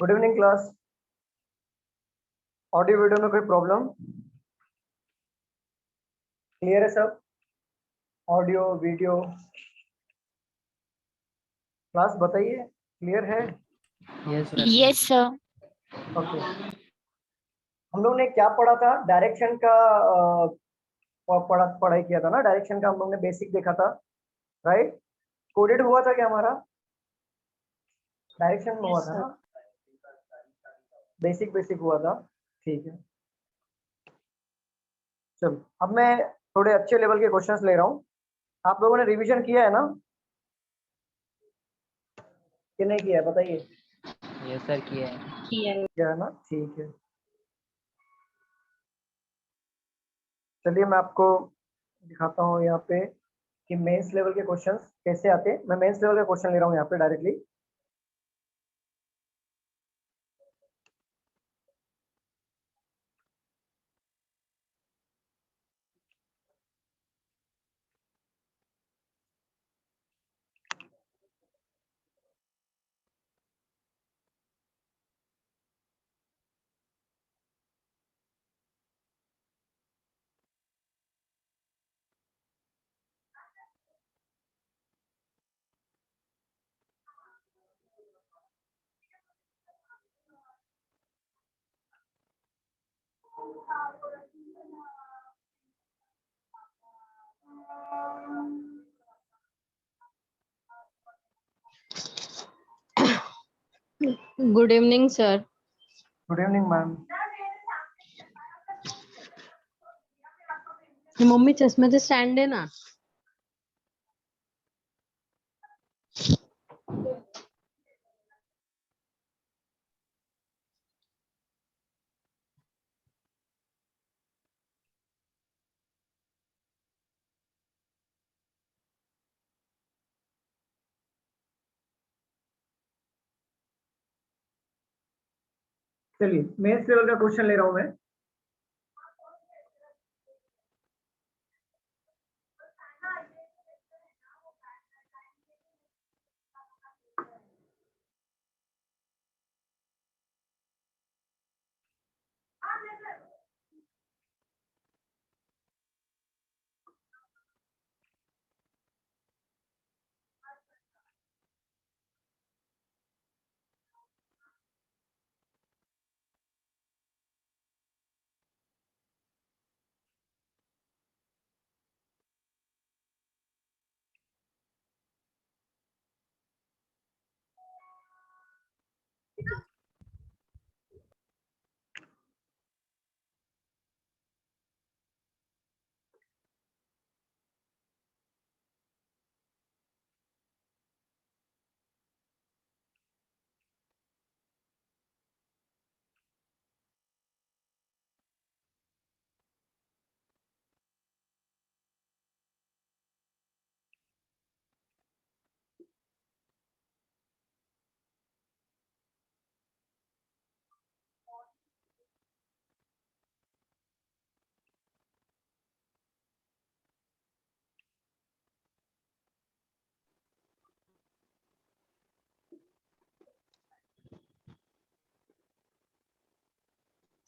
Good evening class. Audio video में कोई problem? Clear है सब? ऑडियो वीडियो क्लास बताइए, क्लियर है? Yes sir. ओके, हम लोग ने क्या पढ़ा था? डायरेक्शन का पढ़ाई किया था ना। डायरेक्शन का हम लोग ने बेसिक देखा था, राइट? कोडेड हुआ था क्या हमारा? डायरेक्शन में हुआ था ना, बेसिक बेसिक हुआ था। ठीक है, चलो अब मैं थोड़े अच्छे लेवल के क्वेश्चंस ले रहा हूँ। आप लोगों ने रिवीजन किया है ना कि नहीं किया है? बताइए। यस सर, किया है। किया है ना, ठीक है। चलिए मैं आपको दिखाता हूँ यहाँ पे कि मेंस लेवल के क्वेश्चंस कैसे आते हैं। मैं मेंस लेवल का क्वेश्चन ले रहा हूँ यहाँ पे directly. Good evening sir. Good evening ma'am. Mummy चश्मे से स्टैंड है ना। चलिए मेंस लेवल का क्वेश्चन ले रहा हूँ मैं।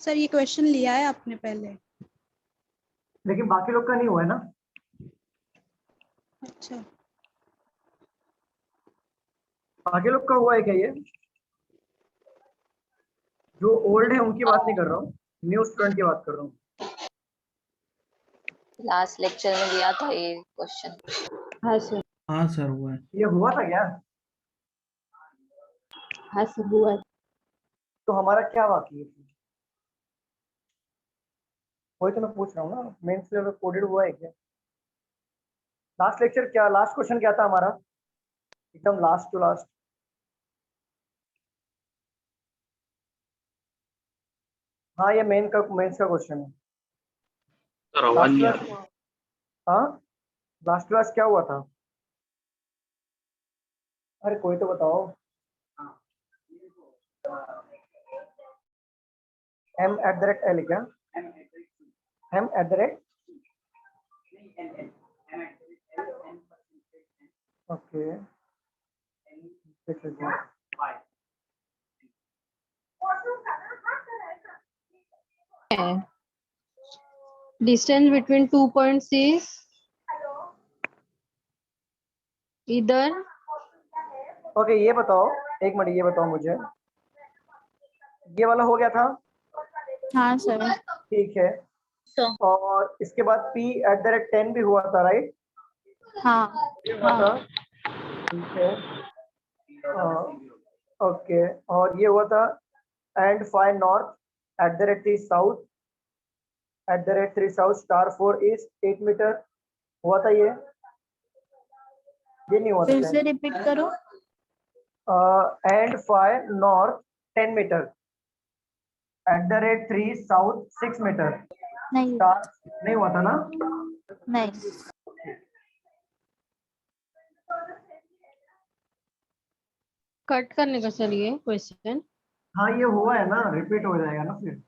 सर ये क्वेश्चन लिया है आपने पहले? लेकिन बाकी लोग का नहीं हुआ है ना। अच्छा, बाकी लोग का हुआ है क्या? ये जो ओल्ड है उनकी बात नहीं कर रहा हूँ, न्यू स्टूडेंट की बात कर रहा हूँ। लास्ट लेक्चर में दिया था ये क्वेश्चन। हाँ सर। हाँ सर हुआ है। ये हुआ था क्या? हाँ सर हुआ है। तो हमारा क्या बाकी है? वही तो मैं पूछ रहा हूँ ना, मेंस लेवल कोडेड हुआ है क्या? लास्ट लेक्चर क्या, लास्ट क्वेश्चन क्या था हमारा? एकदम लास्ट टू लास्ट। हाँ ये मेंस का क्वेश्चन है। लास्ट क्लास, हाँ लास्ट क्लास क्या हुआ था? अरे कोई तो बताओ। m@l क्या? m@, okay. है डिस्टेंस बिटवीन 2 पॉइंट्स इज इधर ओके ये बताओ, एक मिनट ये बताओ मुझे, ये वाला हो गया था, हाँ सर। ठीक है। तो और इसके बाद p@10 भी हुआ था, राइट? हाँ ये हुआ था, ठीक है। ओके, और ये हुआ था and 5 north @3 south @3 south star 4 east 8 metre हुआ था ये नहीं हुआ फिर था। से रिपीट करो। And 5 north 10 metre @3 south 6 metre नहीं स्टार नहीं हुआ था ना? नहीं। कट करने का सर ये क्वेश्चन। हाँ ये हुआ है ना, रिपीट हो जाएगा ना फिर।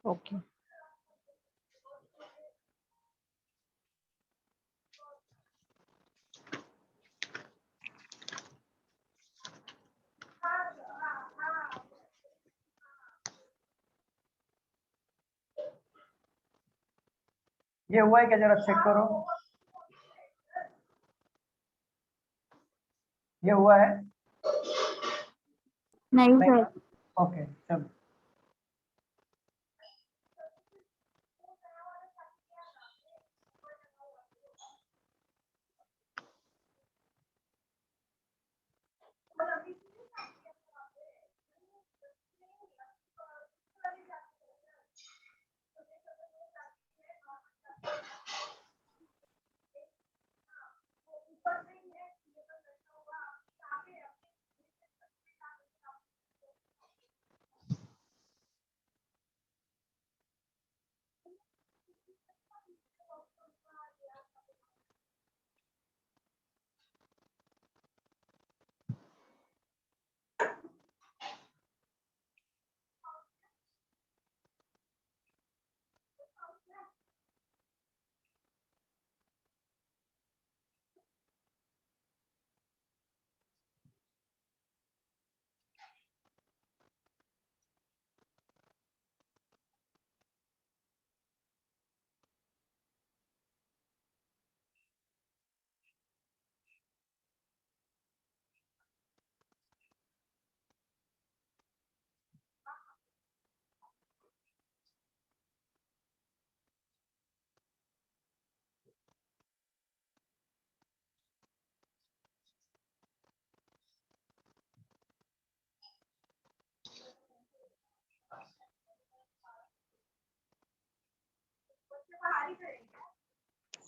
ओके ये हुआ है क्या, जरा चेक करो। ये हुआ है? नहीं नहीं। सर। ओके चलो।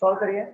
सॉल्व करिए।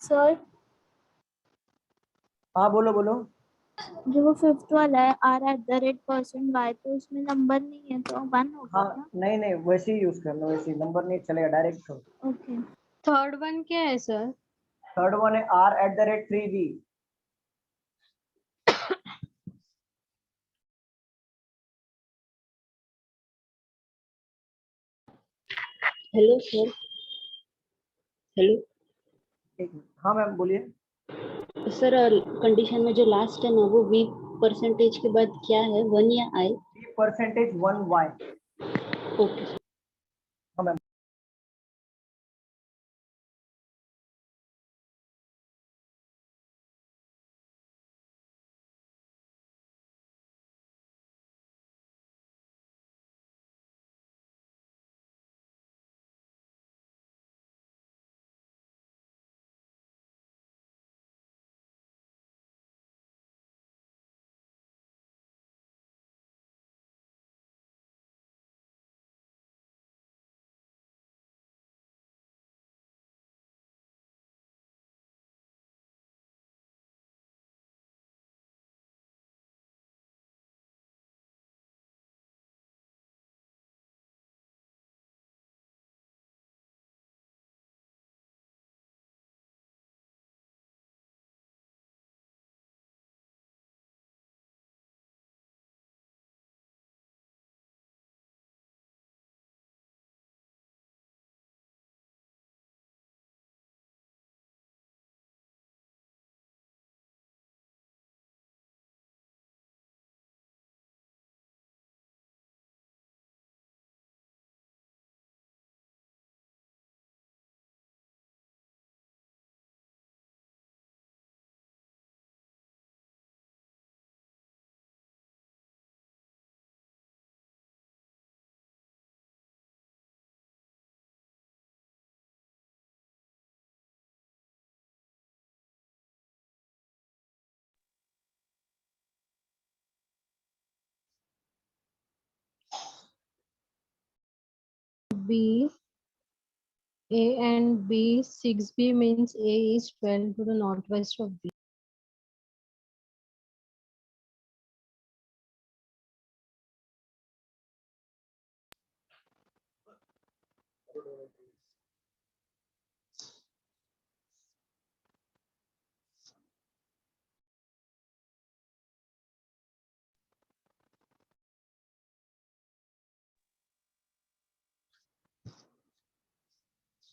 सर हाँ बोलो बोलो। जो वो फिफ्थ वाला है r@% y, तो उसमें नंबर नहीं है तो 1 होगा हाँ क्या? नहीं नहीं, वैसे ही यूज करना, वैसे ही नंबर नहीं चलेगा, डायरेक्ट करो। ओके। थर्ड वन क्या है सर? थर्ड वन है r@3v। Hello sir. हेलो हाँ मैम बोलिए। सर, कंडीशन में जो लास्ट है ना वो वी परसेंटेज के बाद क्या है, 1 या आई? %1y। ओके। हाँ ma'am. B, A and B, 6B means A is 12 to the northwest of B.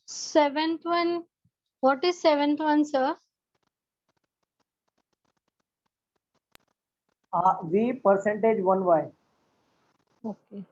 Seventh one, what is seventh one, sir? V percentage 1y. Okay.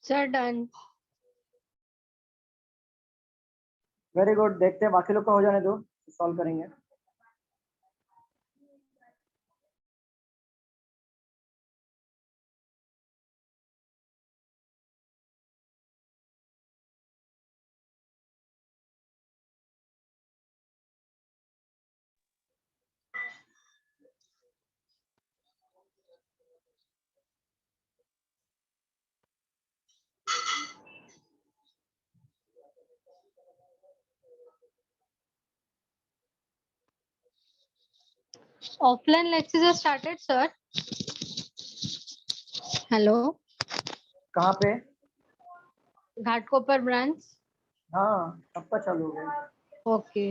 Sir, done. Very good, देखते हैं बाकी लोग का हो जाने दो, solve करेंगे। Offline lectures are started, sir. Hello. कहाँ पे? घाटकोपर branch. हाँ, सबका चालू हो गया। Okay.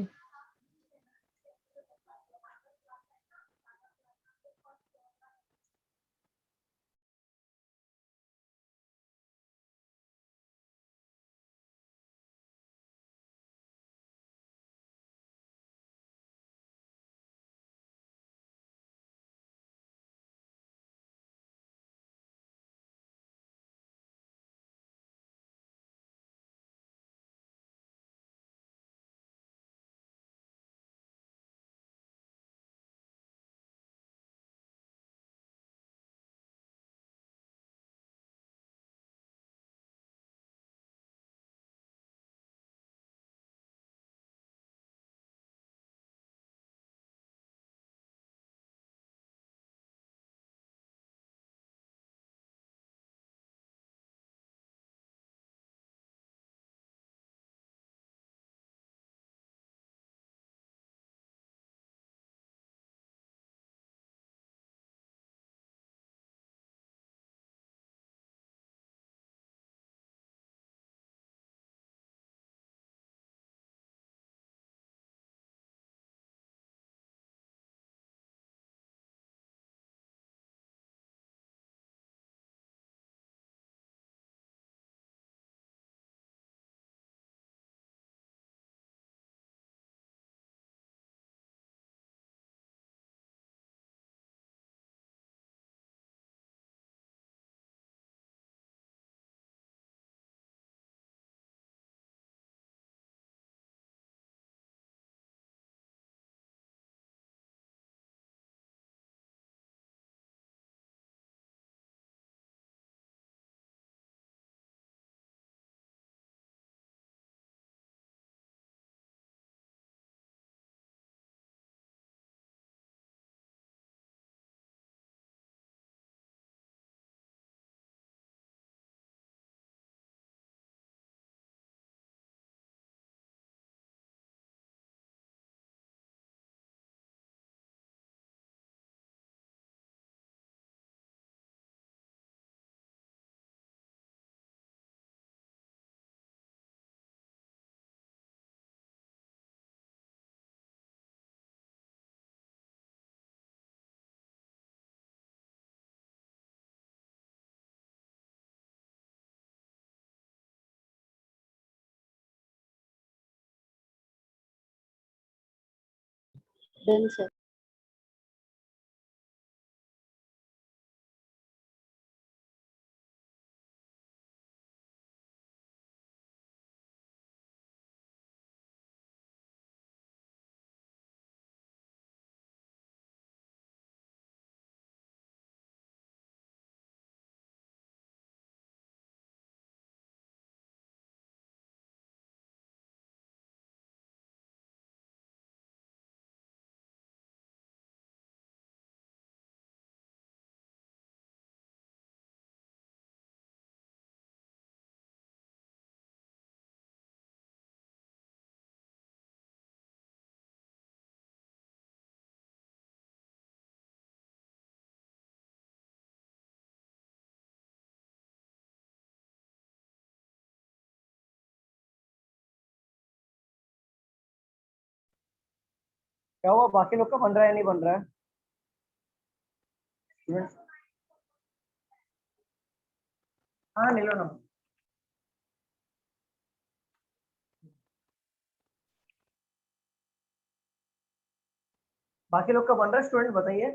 Done, sir. क्या हुआ, बाकी लोग का बन रहा है या नहीं बन रहा है? Students? हाँ, ले लो ना। बाकी लोग का बन रहा है, स्टूडेंट बताइए।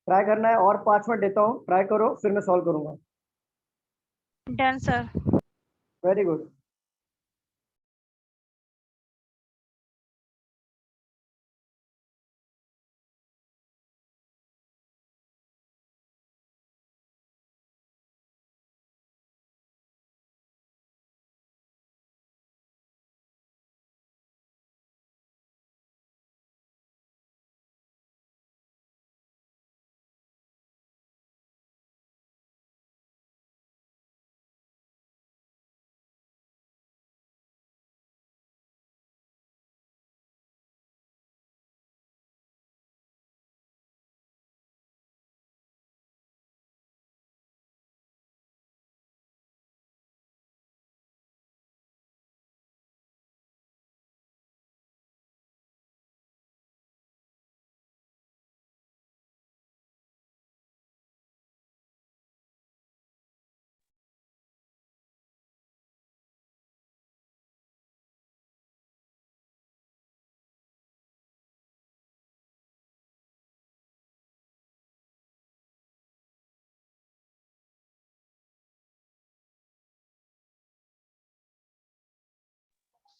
ट्राई करना है, और 5 मिनट देता हूँ, ट्राई करो, फिर मैं सॉल्व करूंगा। Done, sir. Very good.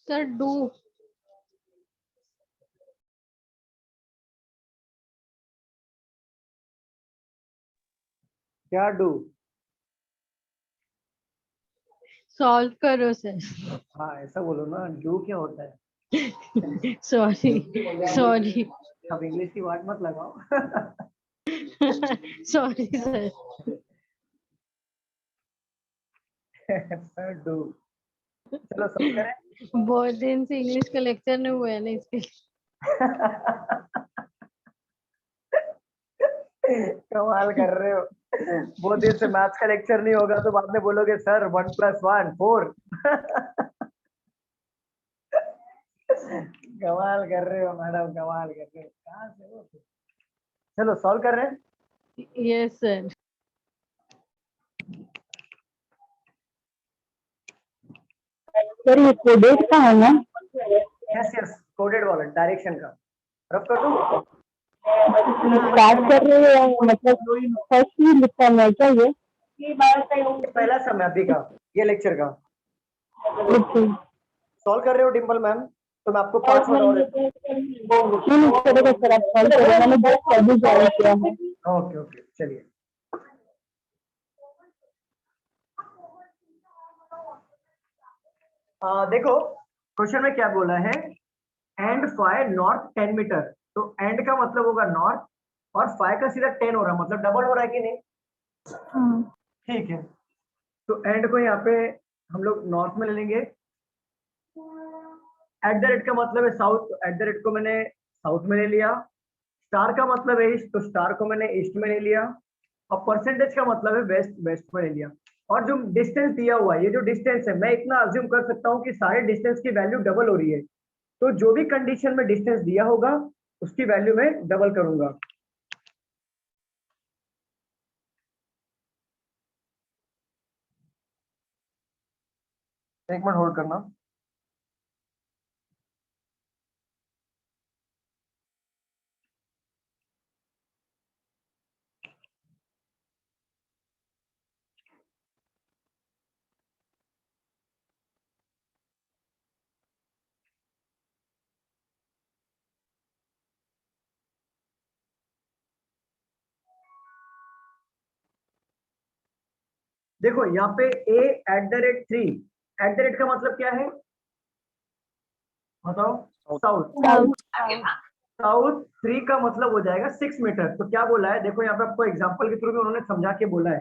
Sir, do. क्या डू? Solve करो sir. हाँ ऐसा बोलो ना, डू क्या होता है? Sorry. अब इंग्लिश की बात मत लगाओ. Sorry sir. डू. चलो सब करें. बहुत दिन से इंग्लिश का लेक्चर नहीं हुआ है ना इसके लिए. कमाल कर रहे हो. बहुत दिन से मैथ्स का लेक्चर नहीं होगा तो बाद में बोलोगे सर 1+1 4. कमाल कर रहे हो मैडम, कमाल कर रहे हो. कहाँ से हो? चलो सॉल्व कर रहे हैं. Yes sir. सर ये कोडेड का है ना? यस यस, कोडेड वाला डायरेक्शन का. रफ कर दूं? स्टार्ट कर रहे हैं मतलब फर्स्ट ही लिखा है क्या ये? पहला समय अभी का, ये लेक्चर का. ओके. सॉल्व कर रहे हो डिम्पल मैम? तो मैं आपको पार्ट और नहीं चलेगा सर, आप सॉल्व करें, मैंने जस्ट अभी ज्वाइन किया है. ओके ओके चलिए. देखो क्वेश्चन में क्या बोला है, एंड फाइव नॉर्थ 10 मीटर. तो एंड का मतलब होगा नॉर्थ और फाइव का सीधा 10 हो रहा है, मतलब डबल हो रहा है कि नहीं? ठीक है. तो एंड को यहाँ पे हम लोग नॉर्थ में ले लेंगे. एट द रेट का मतलब है साउथ, एट द रेट को मैंने साउथ में ले लिया. स्टार का मतलब है ईस्ट, तो स्टार को मैंने ईस्ट में ले लिया. और परसेंटेज का मतलब है वेस्ट, वेस्ट में ले लिया. और जो डिस्टेंस दिया हुआ है, ये जो डिस्टेंस है, मैं इतना अज्यूम कर सकता हूँ कि सारे डिस्टेंस की वैल्यू डबल हो रही है. तो जो भी कंडीशन में डिस्टेंस दिया होगा उसकी वैल्यू में डबल करूंगा. एक मिनट होल्ड करना. देखो यहाँ पे a eight the rate 3, eight the rate का मतलब क्या है बताओ? साउथ. साउथ 3 का मतलब हो जाएगा 6 मीटर. तो क्या बोला है देखो, यहाँ पे आपको एग्जांपल के थ्रू में उन्होंने समझा के बोला है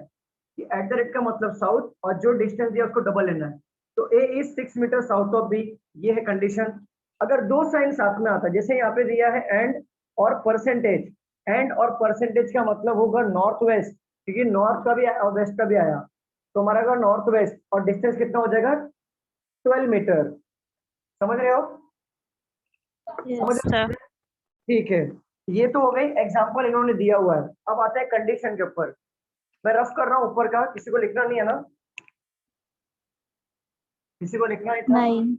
कि एट द रेट का मतलब साउथ और जो डिस्टेंस दिया उसको डबल लेना है. तो a is 6 metre south of b. ये है कंडीशन. अगर दो साइन साथ में आता, जैसे यहाँ पे दिया है एंड और परसेंटेज, एंड और परसेंटेज का मतलब होगा नॉर्थ वेस्ट, क्योंकि नॉर्थ का भी आया और वेस्ट का भी आया. तो हमारा अगर नॉर्थ वेस्ट और डिस्टेंस कितना हो जाएगा 12 मीटर. समझ रहे हो? समझ Yes, sir. ठीक है. ये तो हो गई एग्जांपल इन्होंने दिया हुआ है. अब आता है कंडीशन के ऊपर. मैं रफ कर रहा हूँ ऊपर का, किसी को लिखना नहीं है ना? किसी को लिखना नहीं था? नहीं.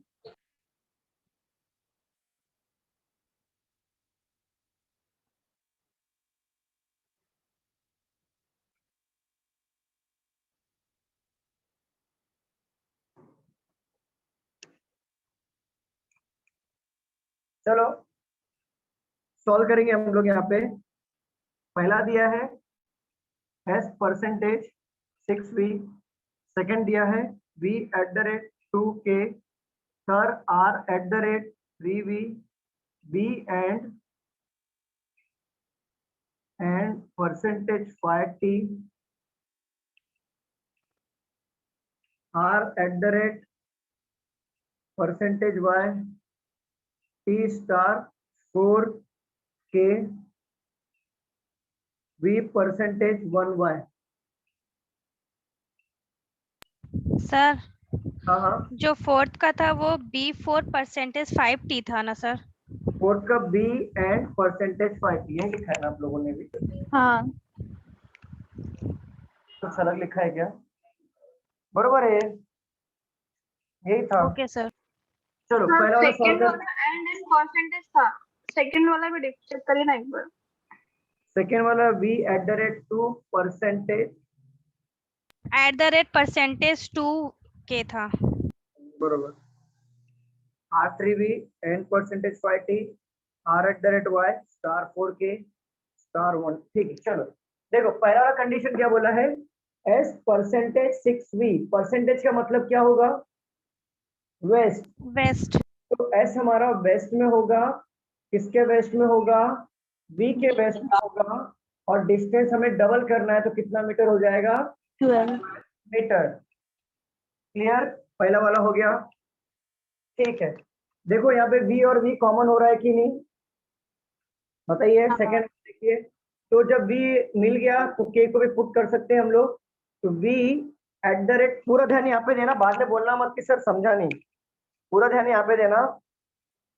चलो सॉल्व करेंगे हम लोग। यहाँ पे पहला दिया है एस परसेंटेज 6v, सेकंड दिया है v @ 2k, third r @ 3v, b and percentage 5t, r @ percentage y, t star 4k, v percentage 1y। Sir हाँ हाँ, जो फोर्थ का था वो B4 परसेंटेज 5T था ना सर? फोर्थ का b and percentage 5t है, लिखा है ना आप लोगों ने भी? हाँ कुछ अलग लिखा है क्या? बरोबर है, यही था। Okay sir. चलो पहला वाला सॉल्व कर। एंड इन परसेंटेज था, सेकंड वाला भी चेक करिए ना एक बार। सेकेंड वाला v @ 2 परसेंटेज, @ %2k था। बरोबर, r3v and percentage 5t, r @ y star 4k star 1। ठीक है, चलो देखो पहला वाला कंडीशन क्या बोला है, s परसेंटेज 6v, परसेंटेज का मतलब क्या होगा, वेस्ट। वेस्ट। तो s हमारा वेस्ट में होगा, किसके वेस्ट में होगा, v के वेस्ट में होगा, और डिस्टेंस हमें डबल करना है तो कितना मीटर हो जाएगा, 12। मीटर। क्लियर, पहला वाला हो गया। ठीक है, देखो यहाँ पे v और v कॉमन हो रहा है कि नहीं, बताइए। सेकंड देखिए, तो जब v मिल गया तो k को भी पुट कर सकते हैं हम लोग। तो v @ पूरा ध्यान यहाँ पे देना, बाद में बोलना मत कि सर समझा नहीं, पूरा ध्यान यहाँ पे देना।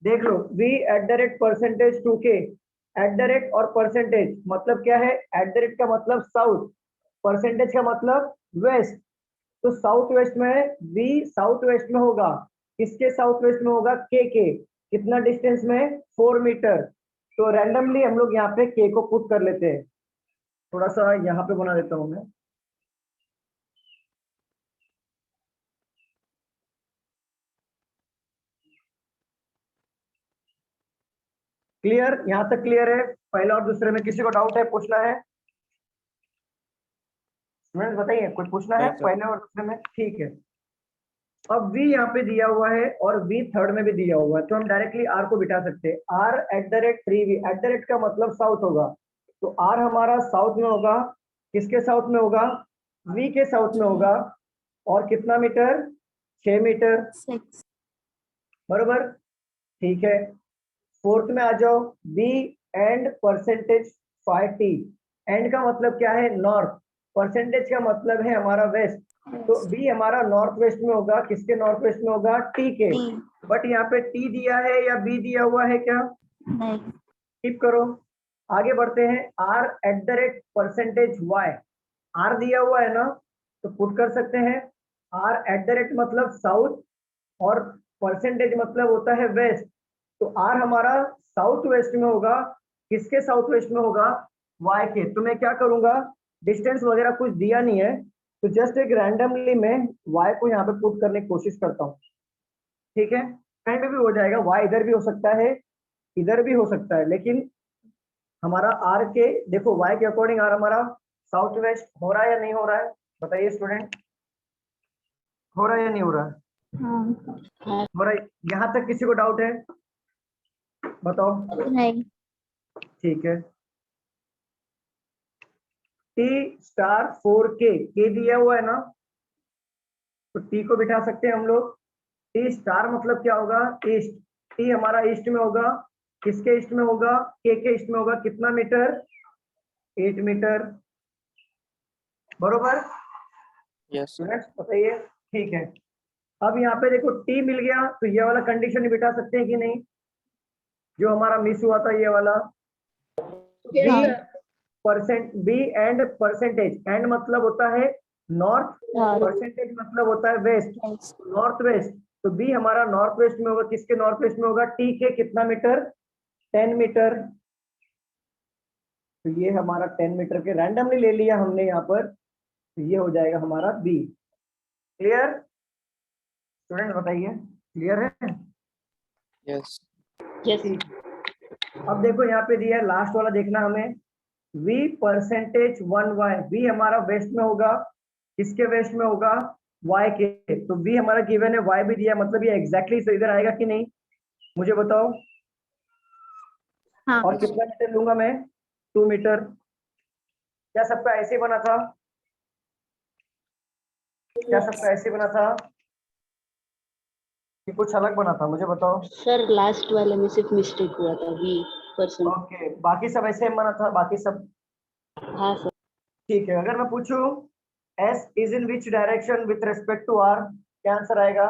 देख लो, v @ परसेंटेज 2k, @ और परसेंटेज मतलब क्या है, @ का मतलब साउथ, परसेंटेज का मतलब वेस्ट। तो साउथ वेस्ट में v साउथ वेस्ट में होगा, किसके साउथ वेस्ट में होगा, k के। कितना डिस्टेंस में, 4 मीटर। तो रैंडमली हम लोग यहाँ पे k को पुट कर लेते हैं। थोड़ा सा यहाँ पे बना देता हूँ मैं। क्लियर, यहाँ तक क्लियर है? पहला और दूसरे में किसी को डाउट है, पूछना है? स्टूडेंट बताइए, कुछ पूछना है पहले और दूसरे में? ठीक है, अब v यहाँ पे दिया हुआ है और v थर्ड में भी दिया हुआ है, तो हम डायरेक्टली r को बिठा सकते हैं। r @ 3v, @ का मतलब साउथ होगा, तो r हमारा साउथ में होगा, किसके साउथ में होगा, v के साउथ में होगा, और कितना मीटर, 6 मीटर, 6। बरोबर। ठीक है, फोर्थ में आ जाओ, b and percentage 5t, and का मतलब क्या है, नॉर्थ, परसेंटेज का मतलब है हमारा वेस्ट। तो b हमारा नॉर्थ वेस्ट में होगा, किसके नॉर्थ वेस्ट में होगा, t के। बट यहाँ पे t दिया है या b दिया हुआ है क्या, नहीं। टिप करो, आगे बढ़ते हैं। r @ परसेंटेज y, r दिया हुआ है ना, तो पुट कर सकते हैं। r @ मतलब साउथ, और परसेंटेज मतलब होता है वेस्ट। तो r हमारा साउथ वेस्ट में होगा, किसके साउथ वेस्ट में होगा, y के। तो मैं क्या करूंगा, डिस्टेंस वगैरह कुछ दिया नहीं है, तो जस्ट एक रैंडमली मैं y को यहाँ पे पुट करने की कोशिश करता हूँ। ठीक है, कहीं पे भी हो जाएगा, y इधर भी हो सकता है, इधर भी हो सकता है, लेकिन हमारा r के, देखो y के अकॉर्डिंग r हमारा साउथ वेस्ट हो रहा है या नहीं हो रहा है, बताइए स्टूडेंट, हो रहा है या नहीं हो रहा है? हाँ। हो रहा है। यहाँ तक किसी को डाउट है, बताओ। नहीं। ठीक है, t स्टार 4k, k दिया हुआ है ना, तो t को बिठा सकते हैं हम लोग। t स्टार मतलब क्या होगा, ईस्ट, t हमारा ईस्ट में होगा, किसके ईस्ट में होगा, k के ईस्ट में होगा, कितना मीटर, 8 मीटर, बरोबर। Yes sir. स्टूडेंट्स बताइए। ठीक है, अब यहाँ पे देखो t मिल गया, तो ये वाला कंडीशन ही बिठा सकते हैं कि नहीं, जो हमारा मिस हुआ था, ये वाला b एंड परसेंटेज, एंड मतलब होता है नॉर्थ, परसेंटेज मतलब होता है वेस्ट, नॉर्थ वेस्ट। तो b हमारा नॉर्थ वेस्ट में होगा, किसके नॉर्थ वेस्ट में होगा, t के, कितना मीटर, 10 मीटर। तो ये हमारा 10 मीटर के रैंडमली ले लिया हमने यहाँ पर, तो ये हो जाएगा हमारा b। क्लियर, स्टूडेंट बताइए, क्लियर है? यस। यस ठीक। अब देखो यहाँ पे दिया है लास्ट वाला, देखना हमें v परसेंटेज 1y। v हमारा वेस्ट में होगा, किसके वेस्ट में होगा, y के। तो v हमारा गिवन है, y भी दिया है, मतलब ये एग्जैक्टली तो इधर आएगा कि नहीं, मुझे बताओ। हाँ और कितना मीटर लूंगा मैं, 2 मीटर। क्या सबका ऐसे बना था, क्या सबका ऐसे बना था कि कुछ अलग बना था, मुझे बताओ। सर, लास्ट वाले में सिर्फ मिस्टेक हुआ था, v%। ओके, बाकी सब ऐसे बना था, बाकी सब हाँ सर। ठीक है। अगर मैं पूछूं s is in which direction with respect to r, क्या आंसर आएगा।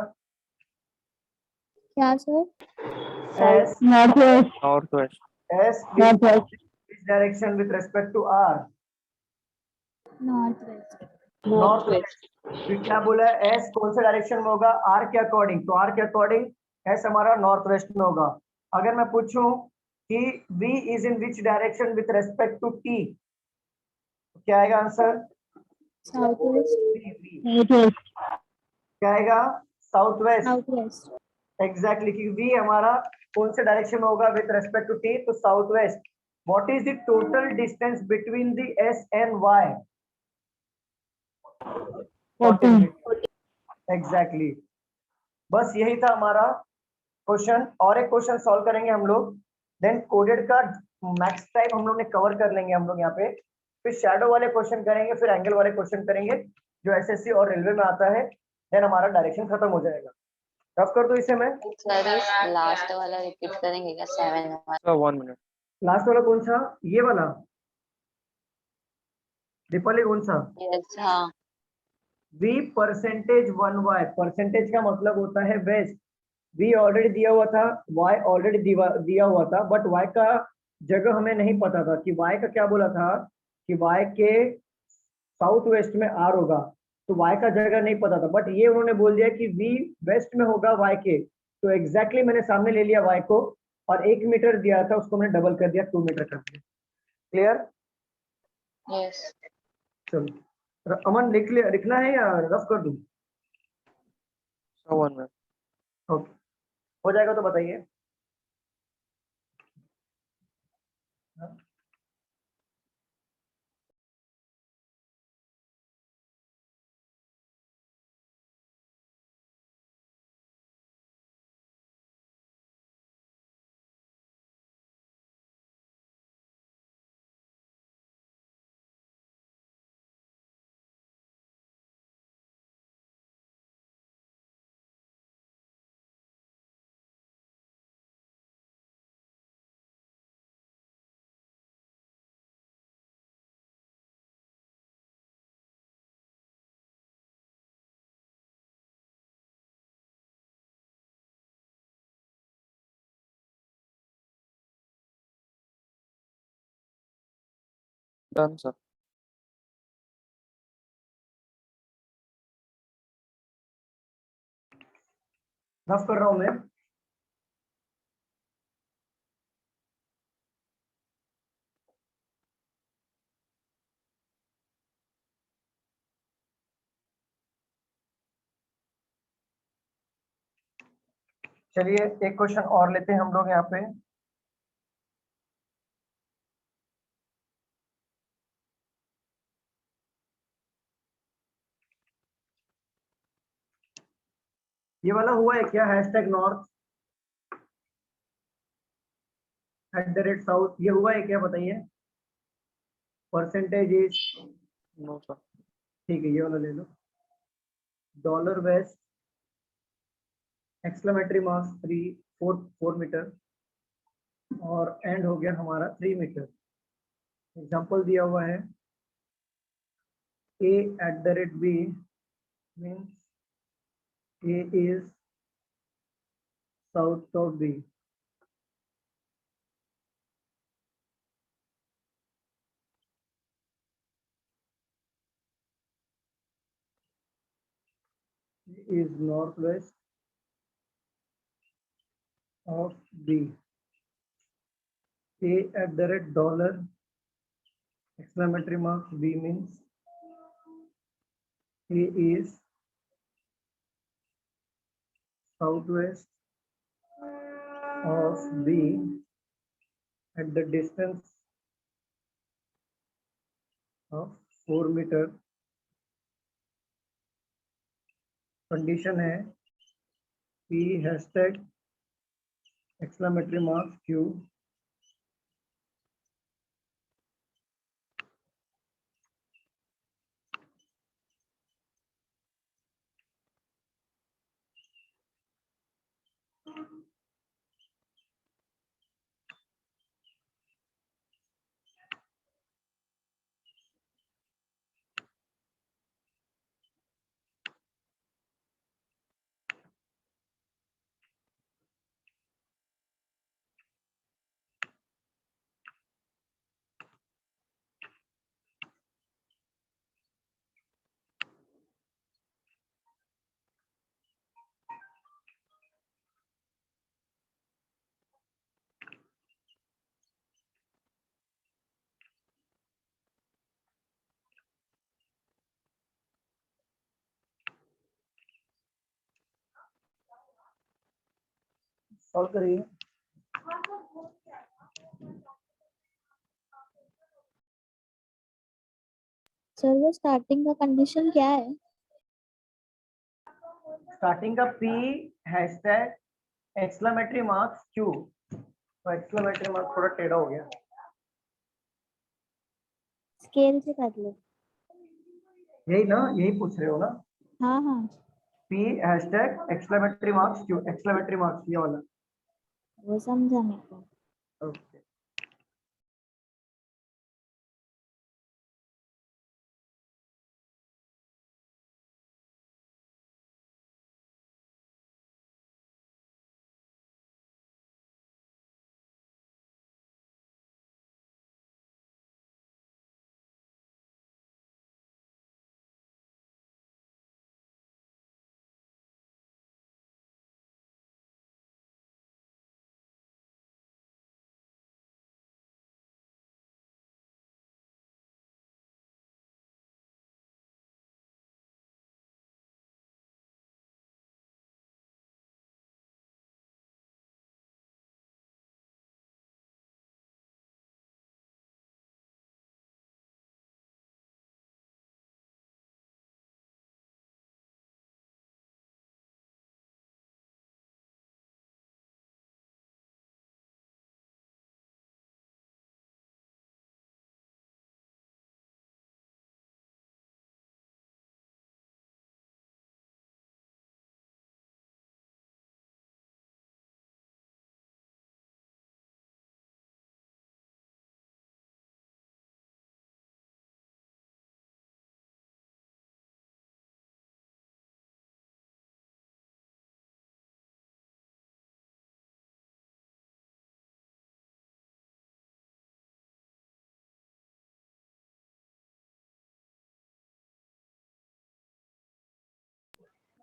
क्या sir? s north west, Northwest. s north west, which direction with respect to r, north west. North north west. फिर क्या बोला है, s कौन से डायरेक्शन में होगा, r के अकॉर्डिंग, तो r के अकॉर्डिंग s हमारा नॉर्थ वेस्ट में होगा। अगर मैं पूछूं कि v is in which direction with respect to t, क्या आएगा answer, south west. North west, क्या आएगा, south west. South west. Exactly, क्योंकि v हमारा कौन से डायरेक्शन में होगा विथ रेस्पेक्ट टू t, तो south west. What is the total distance between the s and y, 14 metre. Exactly, बस यही था हमारा क्वेश्चन। और एक क्वेश्चन सॉल्व करेंगे हम लोग, देन कोडेड का मैक्स टाइम हम लोग ने कवर कर लेंगे हम लोग यहाँ पे। फिर शैडो वाले क्वेश्चन करेंगे, फिर एंगल वाले क्वेश्चन करेंगे जो एसएससी और रेलवे में आता है। देन हमारा डायरेक्शन खत्म हो जाएगा। रफ कर दो इसे मैं। सर लास्ट वाला रिपीट करेंगे क्या, 7 Sir, 1 minute. लास्ट वाला कौन सा, ये वाला दीपाली, कौन सा, यस हाँ v परसेंटेज 1y। परसेंटेज का मतलब होता है वेस्ट। v ऑलरेडी दिया हुआ था, y ऑलरेडी दिया हुआ था, बट y का जगह हमें नहीं पता था कि y का क्या बोला था कि y के साउथ वेस्ट में r होगा, तो y का जगह नहीं पता था। बट ये उन्होंने बोल दिया कि v वेस्ट में होगा y के, तो एग्जैक्टली मैंने सामने ले लिया y को, और 1 मीटर दिया था उसको मैंने डबल कर दिया, 2 मीटर कर दिया। क्लियर। यस चलो अमन, लिख लिया, लिखना है या रफ कर दूं। Sir, 1 minute. ओके, हो जाएगा तो बताइए। Done, sir. रफ कर रहा हूं मैं। चलिए एक क्वेश्चन और लेते हैं हम लोग यहाँ पे। ये वाला हुआ है क्या, हैशटैग नॉर्थ @साउथ, ये हुआ है क्या, बताइए। Percentage is, No, sir. ठीक है, ये वाला ले लो। Dollar west exclamatory marks 4 metre, और एंड हो गया हमारा 3 मीटर। एग्जांपल दिया हुआ है a@b means a is south of b। is northwest of B. A@$ exclamatory mark B means A is southwest of B at the distance of 4 meter, condition है P hashtag exclamatory mark Q solve करिए। Sir वो starting का condition क्या है? Starting का P hashtag exclamatory marks Q, तो exclamatory mark थोड़ा टेढ़ा हो गया। स्केल से कर लो। यही ना, यही पूछ रहे हो ना? हाँ हाँ P hashtag exclamatory marks Q, exclamatory marks ये वाला। वो समझा मेरे को। Okay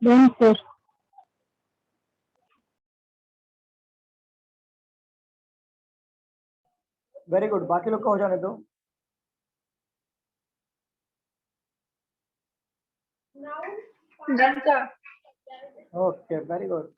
done sir. Very good, बाकी लोग का हो जाने दो। Done, sir. Okay very good.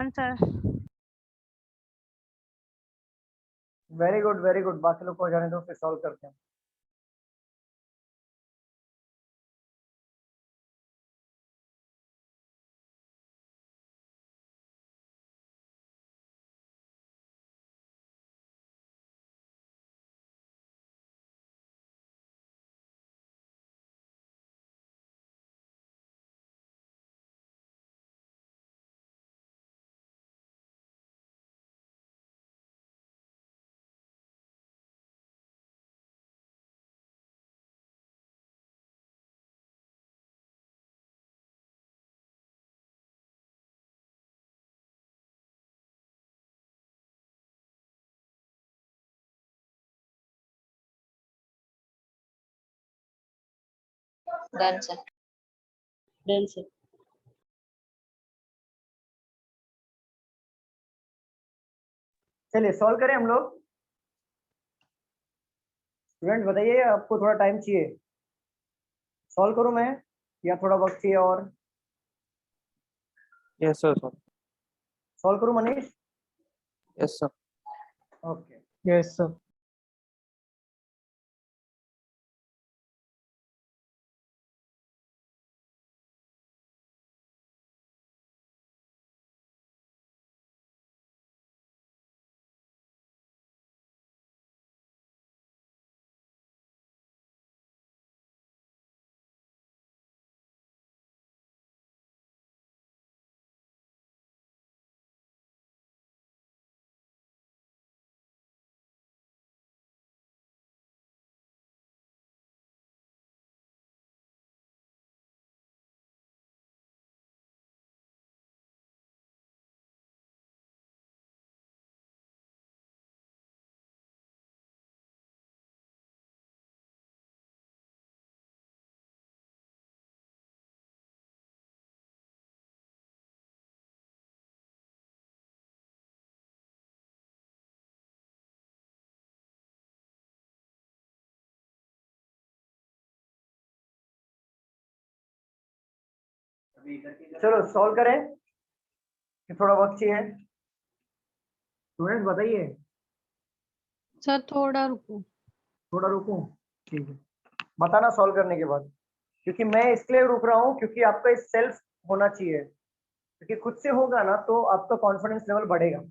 sir. Very good very good, बाकी लोग को हो जाने दो, फिर सॉल्व करते हैं। Done sir. Done sir. चलिए सॉल्व करें हम लोग। स्टूडेंट बताइए, आपको थोड़ा टाइम चाहिए, सॉल्व करूं मैं या थोड़ा वक्त चाहिए और? Yes, sir. Sir. सॉल्व करूं Manish? Yes, sir. Okay. Yes sir. चलो सॉल्व करें कि थोड़ा वक्त चाहिए? स्टूडेंट बताइए। सर थोड़ा रुको। थोड़ा रुकूं? ठीक है, बताना सॉल्व करने के बाद, क्योंकि मैं इसलिए रुक रहा हूँ क्योंकि आपका सेल्फ होना चाहिए, क्योंकि खुद से होगा ना तो आपका कॉन्फिडेंस लेवल बढ़ेगा।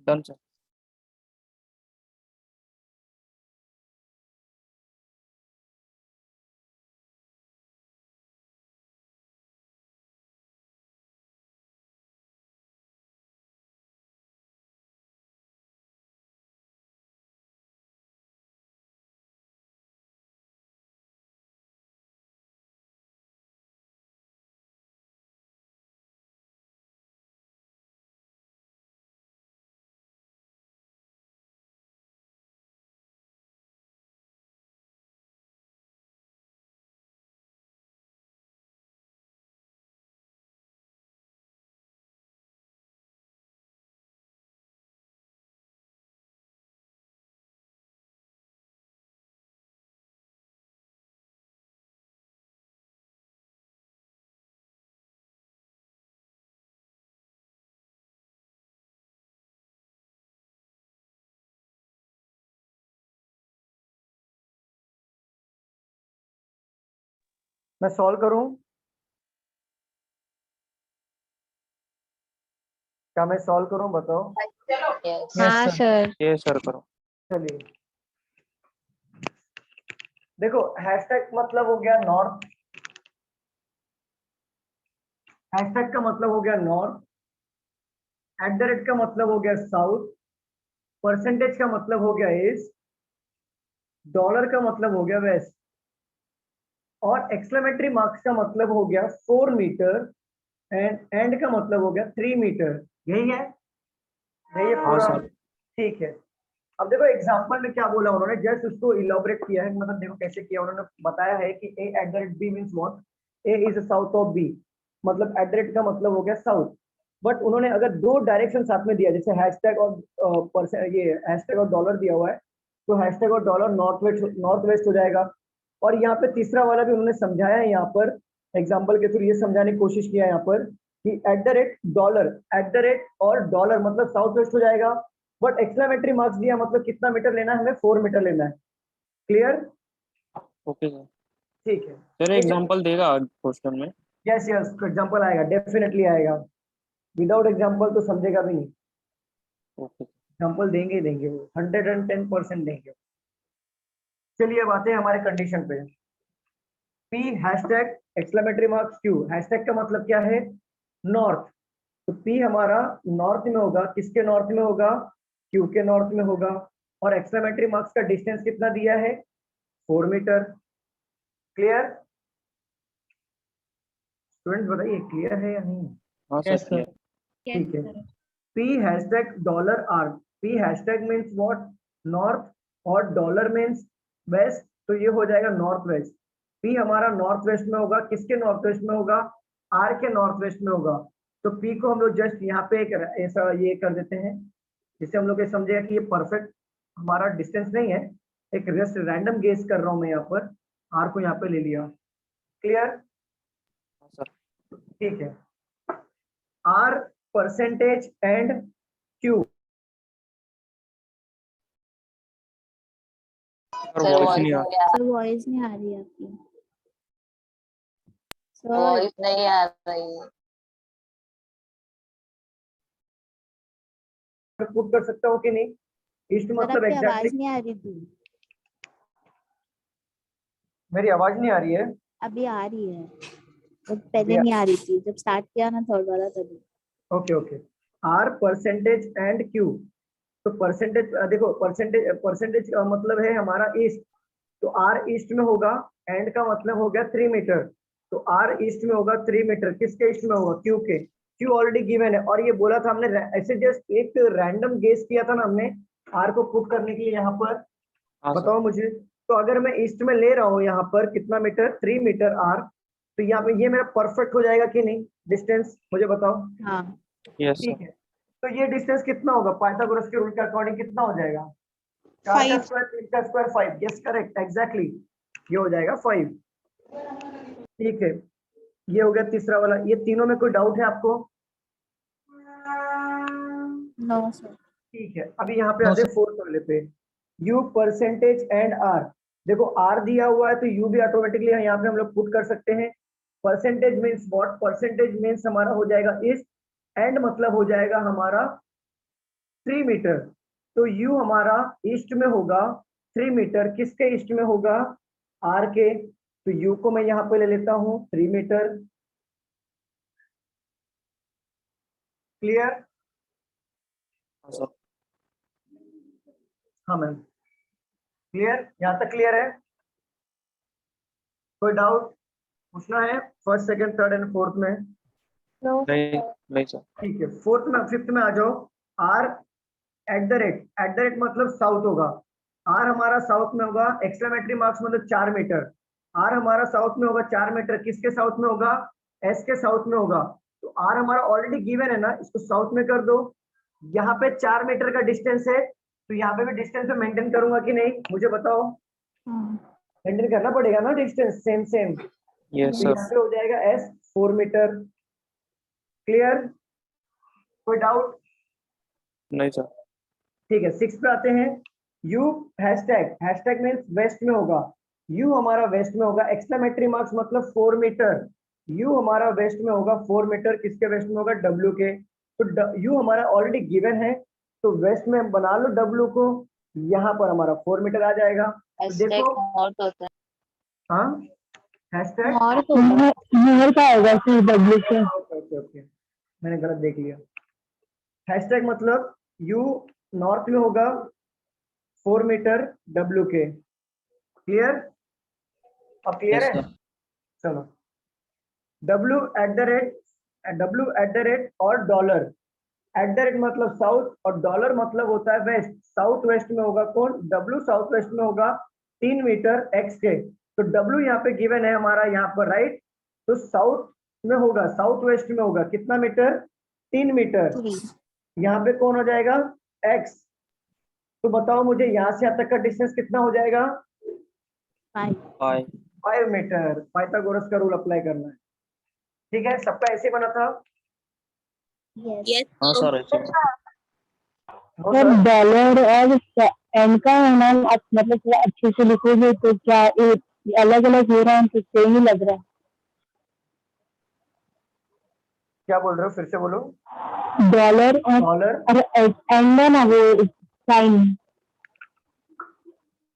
Done, sir. मैं सॉल्व करूं? क्या मैं सॉल्व करूं, बताओ? Yes. हाँ सर। ये सर करो। चलिए देखो, हैशटैग मतलब हो गया नॉर्थ, हैशटैग का मतलब हो गया नॉर्थ, एट द रेट का मतलब हो गया साउथ, परसेंटेज का मतलब हो गया ईस्ट, डॉलर का मतलब हो गया वेस्ट, और एक्सक्लेमेटरी मार्क्स का मतलब हो गया 4 मीटर, एंड का मतलब हो गया 3 मीटर। यही है, यही है हाँ पूरा। सर। ठीक है, अब देखो एग्जांपल में क्या बोला उन्होंने, जस्ट उसको इलाबोरेट किया है, मतलब देखो कैसे किया उन्होंने, बताया है कि a at the rate b means what, a is south of b, मतलब एट द रेट का मतलब हो गया साउथ। बट उन्होंने अगर दो डायरेक्शन साथ में दिया, जैसे हैशटैग और ये हैशटैग और डॉलर दिया हुआ है, तो हैशटैग और डॉलर नॉर्थ वेस्ट हो जाएगा। और यहाँ पे तीसरा वाला भी उन्होंने समझाया है, यहाँ पर एग्जाम्पल के थ्रू ये समझाने की कोशिश किया है यहाँ पर कि eight the rate dollar, eight the rate और डॉलर मतलब साउथ वेस्ट हो जाएगा। बट एक्सक्लेमेटरी मार्क्स दिया, मतलब कितना मीटर लेना है हमें, 4 मीटर लेना है। क्लियर? Okay sir. ठीक है सर एग्जांपल देगा क्वेश्चन में? यस यस, एग्जांपल आएगा, डेफिनेटली आएगा, विदाउट एग्जांपल तो समझेगा भी नहीं। ओके। एग्जांपल देंगे ही देंगे, वो 110% देंगे। चलिए अब आते हैं हमारे कंडीशन पे। P hashtag exclamatory marks Q, hashtag का मतलब क्या है, नॉर्थ, तो पी हमारा नॉर्थ में होगा, किसके नॉर्थ में होगा, क्यू के नॉर्थ में होगा। और एक्सक्लेमेटरी मार्क्स का डिस्टेंस कितना दिया है, 4 मीटर। क्लियर? स्टूडेंट्स बताइए क्लियर है या नहीं? हाँ सर क्लियर। ठीक है, P hashtag dollar R, P hashtag means what, north, और डॉलर मीन्स वेस्ट, तो ये हो जाएगा नॉर्थ वेस्ट। पी हमारा नॉर्थ वेस्ट में होगा, किसके नॉर्थ वेस्ट में होगा, आर के नॉर्थ वेस्ट में होगा। तो पी को हम लोग जस्ट यहाँ पे एक ऐसा ये कर देते हैं, जिससे हम लोग ये समझेगा कि ये परफेक्ट हमारा डिस्टेंस नहीं है, एक जस्ट रैंडम गेस कर रहा हूँ मैं यहाँ पर, आर को यहाँ पे ले लिया। क्लियर? हाँ सर। ठीक है, R, percentage and Q. Sir sir voice नहीं आ रहा। सर वॉइस नहीं आ रही है आपकी सर। वॉइस नहीं आ रही है। पुट कर सकता हूँ कि नहीं? ईस्ट सर मतलब आपकी एग्जैक्टली, आवाज नहीं आ रही थी, मेरी आवाज नहीं आ रही है? अभी आ रही है, तो पहले नहीं आ रही थी जब स्टार्ट किया ना थर्ड वाला तभी। Okay okay, R, percentage and Q. तो परसेंटेज देखो, परसेंटेज का मतलब है हमारा ईस्ट, तो आर ईस्ट में होगा, एंड का मतलब हो गया 3 मीटर, तो आर ईस्ट में होगा 3 मीटर, किसके ईस्ट में होगा, क्यू के। क्यू ऑलरेडी गिवन है, और ये बोला था हमने, ऐसे जस्ट एक रैंडम गेस किया था ना हमने आर को पुट करने के लिए यहाँ पर। हाँ सर। बताओ मुझे, तो अगर मैं ईस्ट में ले रहा हूँ यहाँ पर कितना मीटर, 3 मीटर आर, तो यहाँ पे ये मेरा परफेक्ट हो जाएगा कि नहीं डिस्टेंस, मुझे बताओ। हाँ यस ठीक सर। है, तो ये डिस्टेंस कितना होगा, पाइथागोरस के रूल के अकॉर्डिंग कितना हो जाएगा, 4 का 5। स्क्वायर 3 का स्क्वायर 5। यस करेक्ट, एग्जैक्टली, ये हो जाएगा 5। ठीक है, ये हो गया तीसरा वाला। ये तीनों में कोई डाउट है आपको? No sir. ठीक है, अभी यहाँ पे आते हैं फोर्थ वाले पे, यू, परसेंटेज एंड आर। देखो आर दिया हुआ है तो यू भी ऑटोमेटिकली यहाँ पे हम लोग पुट कर सकते हैं। Percentage means what, percentage means हमारा हो जाएगा ईस्ट, एंड मतलब हो जाएगा हमारा 3 मीटर, तो यू हमारा ईस्ट में होगा 3 मीटर, किसके ईस्ट में होगा, आर के, तो यू को मैं यहाँ पे ले लेता हूँ 3 मीटर। क्लियर? हाँ सर। हाँ मैम, क्लियर, यहाँ तक क्लियर है? कोई डाउट पूछना है first second third and fourth में? नहीं नहीं सर। ठीक है, फोर्थ में फिफ्थ में आ जाओ। आर एट द रेट मतलब साउथ होगा, आर हमारा साउथ में होगा, एक्सक्लेमेटरी मार्क्स मतलब 4 मीटर, आर हमारा साउथ में होगा 4 मीटर, किसके साउथ में होगा, एस के साउथ में होगा। तो आर हमारा ऑलरेडी गिवन है ना, इसको साउथ में कर दो। यहाँ पे 4 मीटर का डिस्टेंस है, तो यहाँ पे भी डिस्टेंस में मेंटेन करूंगा कि नहीं, मुझे बताओ। मेंटेन करना पड़ेगा ना डिस्टेंस, सेम सेम। यस तो सर। यहाँ पे हो जाएगा एस 4 मीटर। क्लियर? कोई डाउट? नहीं सर। ठीक है, 6 पे आते हैं। यू हैशटैग मीन्स वेस्ट में होगा, यू हमारा वेस्ट में होगा, एक्सक्लेमेटरी मार्क्स मतलब 4 मीटर, यू हमारा वेस्ट में होगा 4 मीटर, किसके वेस्ट में होगा, डब्ल्यू के। तो यू हमारा ऑलरेडी गिवन है, तो वेस्ट में बना लो डब्ल्यू को, यहाँ पर हमारा 4 मीटर आ जाएगा। तो देखो नॉर्थ होता है। हाँ हैशटैग नॉर्थ नॉर्थ आएगा फिर डब्ल्यू से। ओके ओके ओके, मैंने गलत देख लिया। हैशटैग मतलब यू नॉर्थ में होगा 4 मीटर डब्ल्यू के। क्लियर? अब क्लियर Yes, है? sir. चलो डब्ल्यू एट द रेट और डॉलर। एट द रेट मतलब साउथ और डॉलर मतलब होता है वेस्ट। साउथ वेस्ट में होगा कौन, डब्ल्यू साउथ वेस्ट में होगा 3 मीटर एक्स के। तो डब्ल्यू यहाँ पे गिवन है हमारा यहाँ पर, राइट। तो साउथ में होगा, साउथ वेस्ट में होगा कितना मीटर, 3 मीटर। यहाँ पे कौन हो जाएगा, एक्स। तो बताओ मुझे यहाँ से यहाँ तक का डिस्टेंस कितना हो जाएगा, 5. 5 मीटर। पाइथागोरस का रूल अप्लाई करना है, ठीक है। सबका ऐसे बना था। Yes. हाँ सर, ऐसे ही। नो सर सर, डॉलर और एन का नाम मतलब थोड़ा अच्छे से लिखोगे तो क्या अलग अलग हो रहा है तो सेम ही लग रहा है। क्या बोल रहे हो, फिर से बोलो। डॉलर डॉलर, और एंड है ना वो साइन।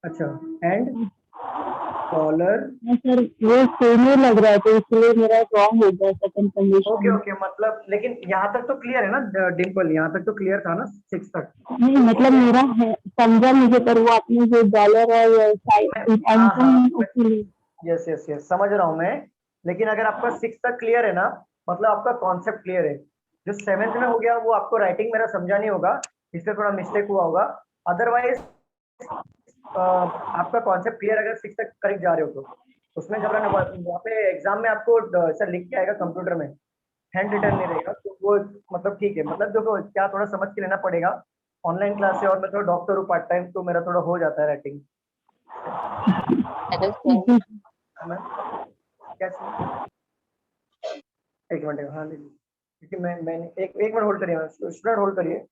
अच्छा, एंड डॉलर। सर वो सेम ही लग रहा है तो इसलिए मेरा रॉन्ग हो गया सेकंड ओके कंडीशन। ओके, मतलब लेकिन यहाँ तक तो क्लियर है ना डिम्पल, यहाँ तक तो क्लियर था ना 6 तक। नहीं मतलब मेरा है समझा मुझे, पर वो आपने जो डॉलर और साइन हाँ हाँ, इसलिए। यस यस यस, समझ रहा हूँ मैं। लेकिन अगर आपका 6 तक क्लियर है ना, मतलब आपका कॉन्सेप्ट क्लियर है। जो 7th में हो गया वो आपको राइटिंग मेरा समझा नहीं होगा, इसलिए थोड़ा मिस्टेक हुआ होगा। अदरवाइज आपका कॉन्सेप्ट क्लियर, अगर 6 तक करेक्ट जा रहे हो तो उसमें घबराना, वहाँ पे एग्जाम में आपको सर लिख के आएगा कंप्यूटर में, हैंड रिटन नहीं रहेगा, तो वो मतलब ठीक है। मतलब देखो क्या थोड़ा समझ के लेना पड़ेगा। ऑनलाइन क्लास है और मैं थोड़ा डॉक्टर हूँ पार्ट टाइम, तो मेरा थोड़ा हो जाता है राइटिंग। Hello sir. क्या चाहिए? एक मिनट, हाँ लीजिए, क्योंकि मैंने एक मिनट होल्ड करिए, स्टूडेंट होल्ड करिए।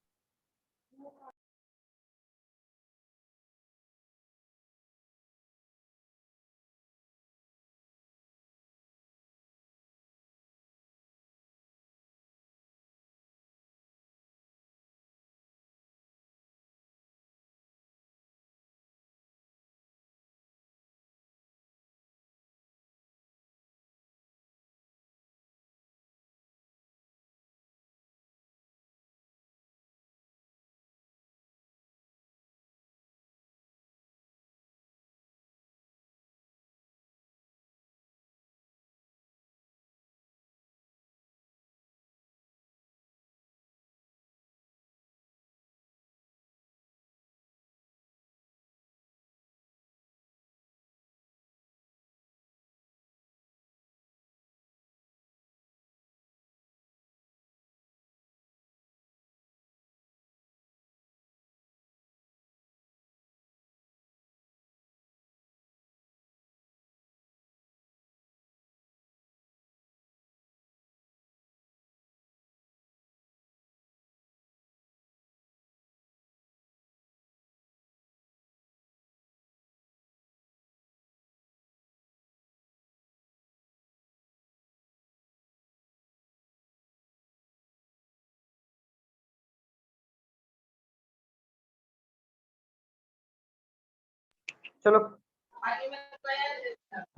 चलो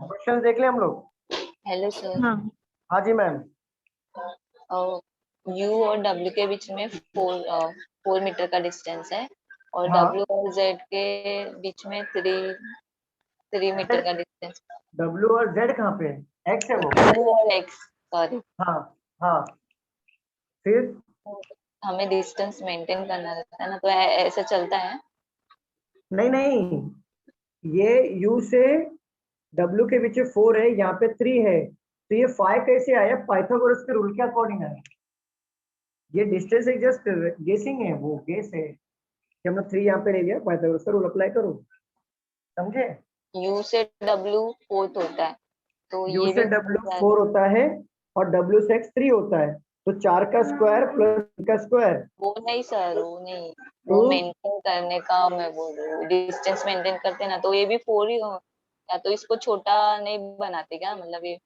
क्वेश्चन देख लें हम लोग। Hello sir. हाँ जी मैम। यू और डब्ल्यू के बीच में 4 मीटर का डिस्टेंस है, और हाँ। डब्ल्यू और जेड के बीच में 3 मीटर का डिस्टेंस। डब्ल्यू और जेड कहाँ पे है, एक्स है वो। डब्ल्यू और एक्स, सॉरी। हाँ हाँ, फिर हमें डिस्टेंस मेंटेन करना रहता है ना, तो ऐसे चलता है। नहीं नहीं, ये यू से डब्ल्यू के बीच 4 है, यहाँ पे 3 है, तो ये 5 कैसे आया, पाइथागोरस के रूल के अकॉर्डिंग आया। ये डिस्टेंस एक जस्ट गेसिंग है, वो गेस है कि हमने 3 यहाँ पे ले लिया, पाइथागोरस का रूल अप्लाई करो, समझे। यू से डब्ल्यू 4 होता है, तो यू ये से भी डब्ल्यू 4 होता है और डब्ल्यू से एक्स 3 होता है, तो 4 का स्क्वायर प्लस का स्क्वायर। वो नहीं सर, वो नहीं, वो तो मेंटेन करने का मैं बोल रही हूँ। डिस्टेंस मेंटेन करते हैं ना, तो ये भी 4 ही या तो इसको छोटा नहीं बनाते क्या, मतलब ये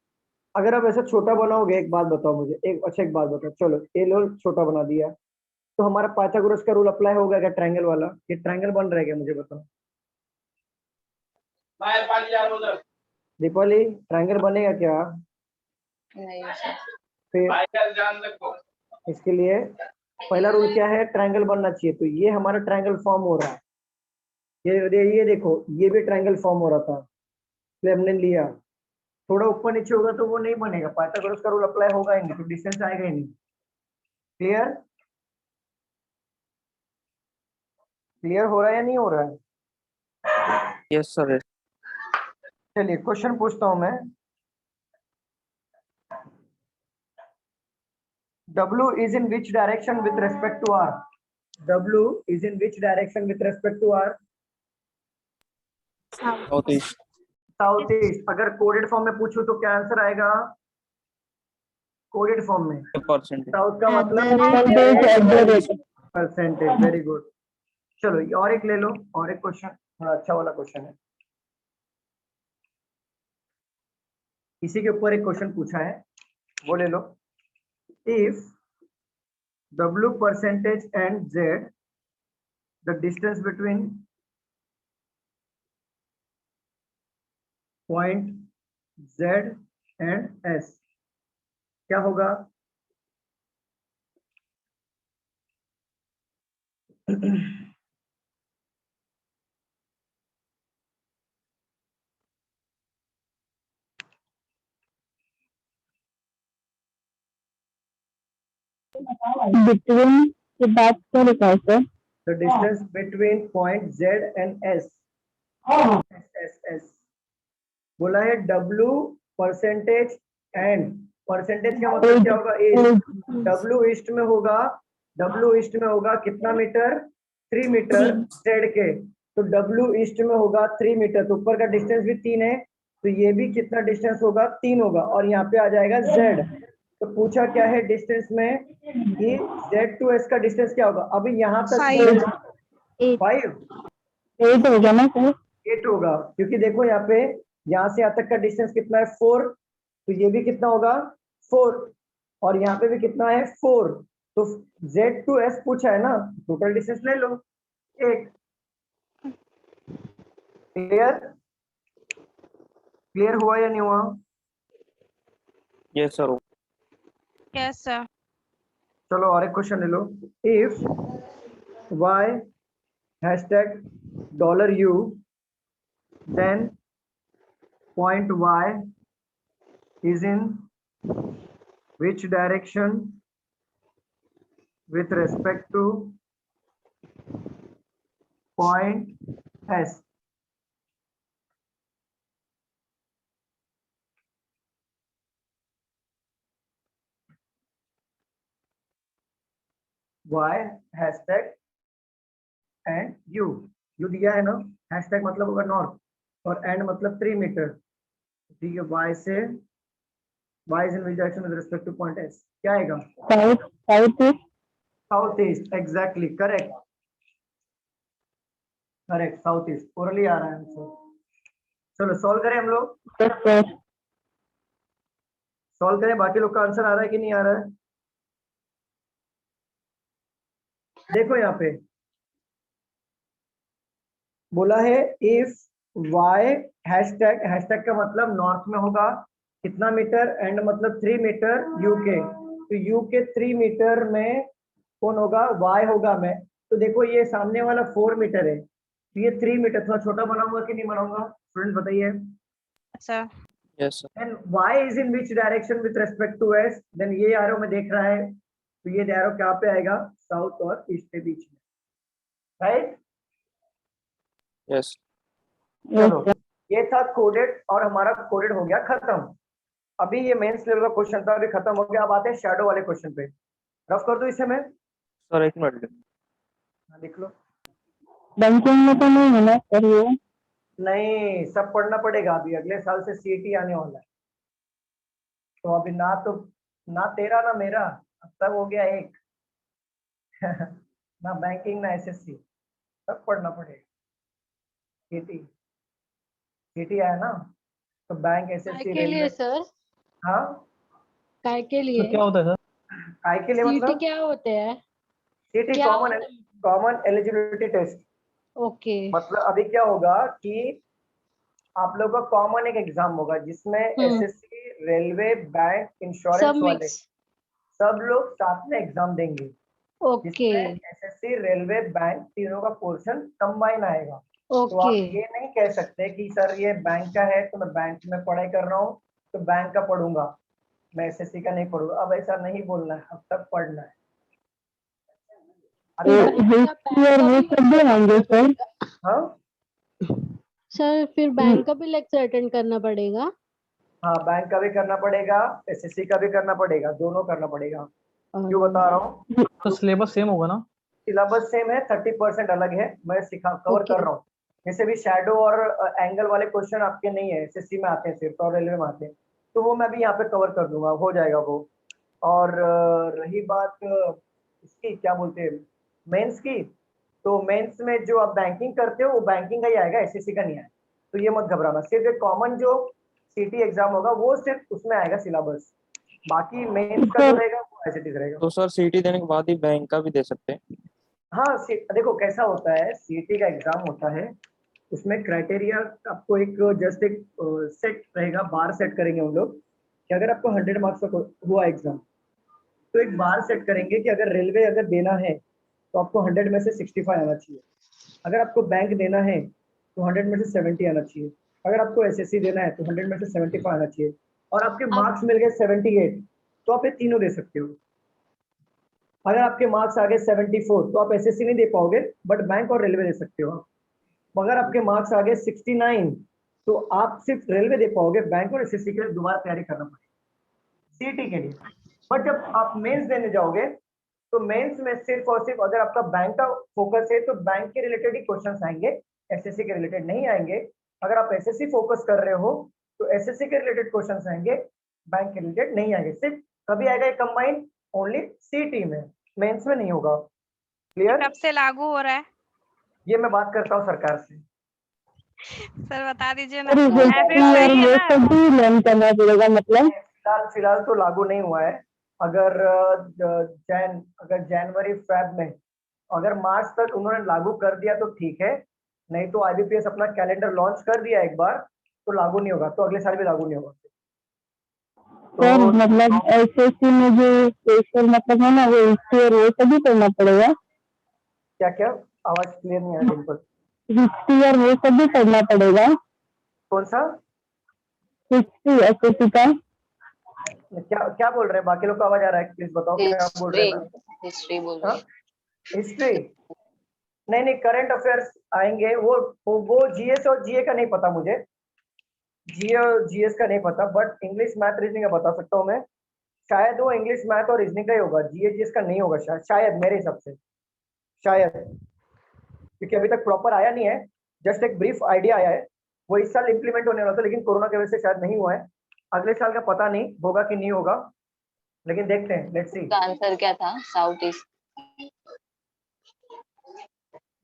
अगर आप ऐसा छोटा बनाओगे, एक बात बताओ मुझे, एक बात बताओ, चलो ये लो छोटा बना दिया, तो हमारा पाइथागोरस का रूल अप्लाई होगा क्या ट्रायंगल वाला? ये ट्रायंगल बन रहा है क्या, मुझे बताओ दीपाली, ट्रायंगल बनेगा क्या? नहीं सर। फिर इसके लिए पहला रूल क्या है, ट्रायंगल बनना चाहिए, तो ये हमारा ट्रायंगल फॉर्म हो रहा है, ये देखो ये भी ट्रायंगल फॉर्म हो रहा था, इसलिए हमने लिया। थोड़ा ऊपर नीचे होगा तो वो नहीं बनेगा, पाइथागोरस का रूल अप्लाई होगा ही नहीं, तो डिस्टेंस आएगा ही नहीं। क्लियर? क्लियर हो रहा है या नहीं हो रहा है? Yes sir. चलिए क्वेश्चन पूछता हूं मैं। W is in which direction with respect to R? W is in which direction with respect to R? South east. South east. अगर कोडेड फॉर्म में पूछूं तो क्या आंसर आएगा? कोडेड फॉर्म में परसेंटेज। साउथ का मतलब परसेंटेज। Very good. चलो और एक ले लो, और एक क्वेश्चन, थोड़ा अच्छा वाला क्वेश्चन है, इसी के ऊपर एक क्वेश्चन पूछा है, वो ले लो। If W percentage and Z, the distance between point Z and S क्या होगा? बिटवीन के बाद क्या लिखा है sir? The distance between point Z and S, S बोला है W परसेंटेज एंड, परसेंटेज का मतलब क्या होगा? ईस्ट। W ईस्ट में होगा, W ईस्ट में होगा कितना मीटर? 3 मीटर Z के, तो W ईस्ट में होगा 3 मीटर, तो ऊपर का डिस्टेंस भी 3 है, तो ये भी कितना डिस्टेंस होगा? 3 होगा, और यहाँ पे आ जाएगा Z। तो पूछा क्या है डिस्टेंस में कि Z to S का डिस्टेंस क्या होगा? अभी यहाँ तक 5 8 होगा ना सर? 8 होगा, क्योंकि देखो यहाँ पे यहाँ से यहाँ तक का डिस्टेंस कितना है? 4, तो ये भी कितना होगा? 4, और यहाँ पे भी कितना है? 4, तो Z to S पूछा है ना, टोटल डिस्टेंस ले लो 8। क्लियर? क्लियर हुआ या नहीं हुआ? Yes sir. Yes sir. चलो और एक क्वेश्चन ले लो। इफ Y hashtag $U, then point Y is in which direction with respect to point S? Y hashtag and U दिया है ना, हैशटैग मतलब होगा नॉर्थ, और एंड मतलब 3 मीटर, ठीक है। Y से Y is in which direction with respect to point S, क्या आएगा? South east. Exactly correct, south east orally आ रहा है आंसर। चलो सॉल्व करें हम लोग, सॉल्व करें, बाकी लोग का आंसर आ रहा है कि नहीं आ रहा है? देखो यहाँ पे बोला है इफ Y हैशटैग का मतलब नॉर्थ में होगा कितना मीटर, एंड मतलब 3 मीटर UK, तो UK 3 मीटर में कौन होगा? Y होगा। मैं तो देखो ये सामने वाला 4 मीटर है, तो ये 3 मीटर, थोड़ा छोटा बनाऊंगा कि नहीं बनाऊंगा स्टूडेंट बताइए? Sir. Yes sir. And Y is in which direction with respect to S, then ये एरो में देख रहा है, तो ये एरो क्या पे आएगा? साउथ और ईस्ट के बीच में, राइट? यस। चलो ये था कोडेड, और हमारा कोडेड हो गया खत्म। अभी ये मेंस लेवल का क्वेश्चन था, अभी खत्म हो गया। अब आते हैं शैडो वाले क्वेश्चन पे। रफ कर दो इसे मैं, सर एक मिनट। लिख लो। बैंकिंग में तो नहीं है ना सर ये? नहीं, सब पढ़ना पड़ेगा, अभी अगले साल से CET आने वाला है, तो अभी ना तेरा ना मेरा, अब सब हो गया एक। ना बैंकिंग ना SSC, सब पढ़ना पड़ेगा। CET सिटी आया ना, तो बैंक काय एसएससी के लिए रेलवे। सर? हाँ, काय के लिए? क्या होता है सर? काय के लिए सीटी मतलब क्या होते हैं? सिटी क्या कॉमन होता है? Common eligibility test. ओके मतलब अभी क्या होगा कि आप लोग का कॉमन एक एग्जाम होगा जिसमें एसएससी रेलवे बैंक सब इंश्योरेंस वाले मिक्स। सब लोग साथ में एग्जाम देंगे, ओके जिसमें एसएससी रेलवे बैंक तीनों का पोर्शन कंबाइन आएगा। तो ओके आप ये नहीं कह सकते कि सर ये बैंक का है तो मैं बैंक में पढ़ाई कर रहा हूँ तो बैंक का पढ़ूंगा, मैं एसएससी का नहीं पढ़ूंगा। अब ऐसा नहीं बोलना है, अब तक पढ़ना है। तो अभी हिस्ट्री और वो सब भी आएंगे सर? हाँ सर, फिर बैंक का भी लेक्चर अटेंड करना पड़ेगा? हाँ, बैंक का भी करना पड़ेगा, एसएससी का भी करना पड़ेगा, दोनों करना पड़ेगा। क्यों बता रहा हूँ, तो सिलेबस सेम होगा ना? सिलेबस सेम है, 30% अलग है, मैं कवर ओके कर रहा हूँ। जैसे भी शैडो और एंगल वाले क्वेश्चन आपके नहीं है, एसएससी में आते हैं सिर्फ और रेलवे में आते हैं, तो वो मैं भी यहाँ पे कवर कर दूंगा, हो जाएगा वो। और रही बात इसकी क्या बोलते हैं मेंस की, तो मेंस में जो आप बैंकिंग करते हो वो बैंकिंग का ही आएगा, एसएससी का नहीं आएगा। तो ये मत घबराना, सिर्फ एक कॉमन जो सीटी एग्जाम होगा वो सिर्फ उसमें आएगा सिलेबस, बाकी मेंस का जो रहेगा वो एज इट इज रहेगा। तो सर सीटी देने के बाद ही बैंक का भी दे सकते हैं? हाँ, देखो कैसा होता है, सीटी का एग्जाम होता है, उसमें क्राइटेरिया आपको एक जस्ट एक सेट रहेगा, बार सेट करेंगे हम लोग कि अगर आपको 100 मार्क्स का हुआ एग्जाम तो एक बार सेट करेंगे कि अगर रेलवे अगर देना है तो आपको 100 में से 65 आना चाहिए, अगर आपको बैंक देना है तो 100 में से 70 आना चाहिए, अगर आपको एसएससी देना है तो 100 में से 75 आना चाहिए, और आपके अब मार्क्स मिल गए 78 तो आप ये तीनों दे सकते हो। अगर आपके मार्क्स आ गए 74 तो आप एसएससी नहीं दे पाओगे बट बैंक और रेलवे दे सकते हो आप। अगर आपके मार्क्स आ गए 69 तो आप सिर्फ रेलवे दे पाओगे, बैंक और एसएससी के लिए दोबारा तैयारी करना पड़ेगा सीटी के लिए। बट जब आप मेंस देने जाओगे तो मेंस में सिर्फ और सिर्फ अगर आपका बैंक का फोकस है तो बैंक के रिलेटेड ही क्वेश्चंस आएंगे, एसएससी के रिलेटेड नहीं आएंगे। अगर आप एसएससी फोकस कर रहे हो तो एसएससी के रिलेटेड क्वेश्चंस आएंगे, बैंक के रिलेटेड नहीं आएंगे। सिर्फ कभी आएगा ये कंबाइन ओनली सीटी में, मेंस में नहीं होगा। क्लियर? कब से लागू हो रहा है ये मैं बात करता हूँ सरकार से। सर, बता दीजिए ना। और एवरेज हिस्ट्री और सही है वो ना? सब भी लर्न करना पड़ेगा मतलब? फिलहाल तो लागू नहीं हुआ है। अगर जनवरी फेब में, अगर मार्च तक उन्होंने लागू कर दिया तो ठीक है, नहीं तो आईबीपीएस अपना कैलेंडर लॉन्च कर दिया एक बार तो लागू नहीं होगा, तो अगले साल भी लागू नहीं होगा। सर तो मतलब एसएससी में जो स्पेशल मतलब है ना वो हिस्ट्री और वो सब भी करना पड़ेगा? क्या क्या आवाज क्लियर नहीं आ रही डिम्पल। हिस्ट्री और वो सब भी करना पड़ेगा? कौन सा हिस्ट्री एसएससी का? क्या क्या बोल रहे हैं, बाकी लोग को आवाज आ रहा है, प्लीज बताओ क्या बोल रहे हिस्ट्री हैं। हिस्ट्री बोल रहे हैं। हिस्ट्री नहीं, करंट अफेयर्स आएंगे, वो जीएस और जीए का नहीं पता मुझे, जीए और जीएस का नहीं पता, बट इंग्लिश मैथ रीजनिंग का बता सकता हूँ मैं। शायद वो इंग्लिश मैथ और रीजनिंग का ही होगा, जीए जीएस का नहीं होगा शायद मेरे हिसाब से, शायद, क्योंकि अभी तक प्रॉपर आया नहीं है, जस्ट एक ब्रीफ आइडिया आया है। वो इस साल इंप्लीमेंट होने वाला था लेकिन कोरोना की वजह से शायद नहीं हुआ है, अगले साल का पता नहीं होगा कि नहीं होगा, लेकिन देखते हैं, लेट्स सी। उसका आंसर क्या था? South east.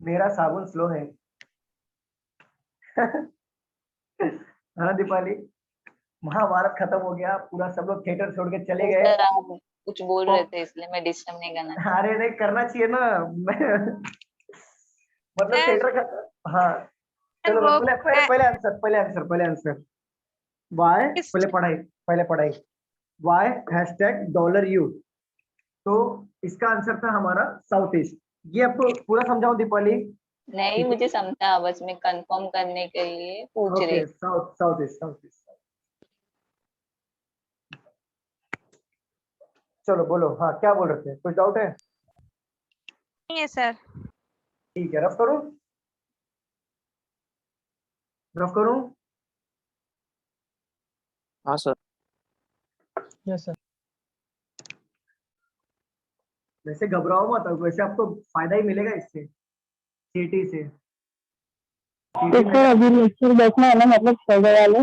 मेरा साबुन स्लो है। हाँ दीपाली, महाभारत खत्म हो गया पूरा, सब लोग थिएटर छोड़ के चले गए। सर आप कुछ बोल रहे थे इसलिए मैं डिस्टर्ब नहीं करना चाहती। अरे नहीं करना चाहिए ना, मतलब सर, थिएटर का। हाँ चलो वो पहले आंसर वाई, किस पहले पढ़ाई वाई #$U, तो इसका आंसर था हमारा साउथ ईस्ट। ये आपको पूरा समझाऊं दीपाली? नहीं, मुझे समझा, बस मैं कंफर्म करने के लिए पूछ रही ओके, थी। South east. चलो बोलो, हाँ क्या बोल रहे थे, कुछ डाउट है? नहीं है सर। ठीक है, रफ करूं? हाँ सर। Yes sir. वैसे घबराओ मत, वैसे आपको फायदा ही मिलेगा इससे, सीटी से। तो सर अभी लेक्चर बैठना है ना मतलब सर्वे वाले?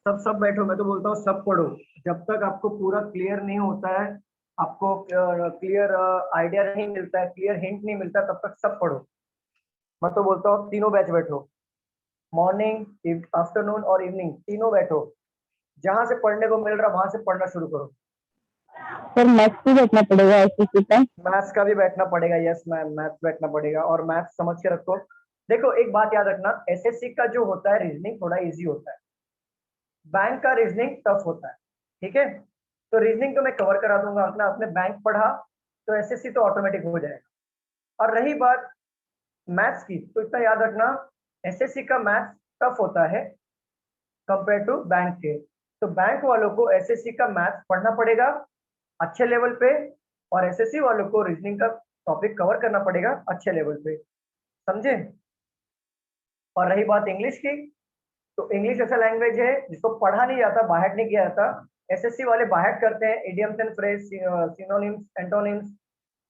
सब बैठो, मैं तो बोलता हूँ सब पढ़ो, जब तक आपको पूरा क्लियर नहीं होता है, आपको क्लियर आइडिया नहीं मिलता है, क्लियर हिंट नहीं मिलता, तब तक सब पढ़ो। मैं तो बोलता हूँ तीनों बैच बैठो, मॉर्निंग, आफ्टरनून और इवनिंग, तीनों बैठो, जहां से पढ़ने को मिल रहा वहां से पढ़ना शुरू करो। सर मैथ्स भी बैठना पड़ेगा एसएससी का? मैथ्स का भी बैठना पड़ेगा, यस मैम, मैथ्स बैठना पड़ेगा। और मैथ्स समझ के रखो। देखो एक बात याद रखना, एसएससी का जो होता है रीजनिंग थोड़ा इजी होता है, बैंक का रीजनिंग टफ होता है, ठीक है। तो रीजनिंग तो मैं कवर करा दूंगा अपना, आपने बैंक पढ़ा तो एसएससी तो ऑटोमेटिक हो जाएगा। और रही बात मैथ्स की, तो इतना याद रखना, एसएससी का मैथ्स टफ होता है कंपेयर टू बैंक के। तो बैंक वालों को एसएससी का मैथ्स पढ़ना पड़ेगा अच्छे लेवल पे, और एसएससी वालों को रीजनिंग का टॉपिक कवर करना पड़ेगा अच्छे लेवल पे, समझे। और रही बात इंग्लिश की, तो इंग्लिश ऐसा लैंग्वेज है जिसको पढ़ा नहीं जाता, बाहर नहीं किया जाता। एसएससी वाले बाहर करते हैं, idioms and phrase, synonyms, antonyms,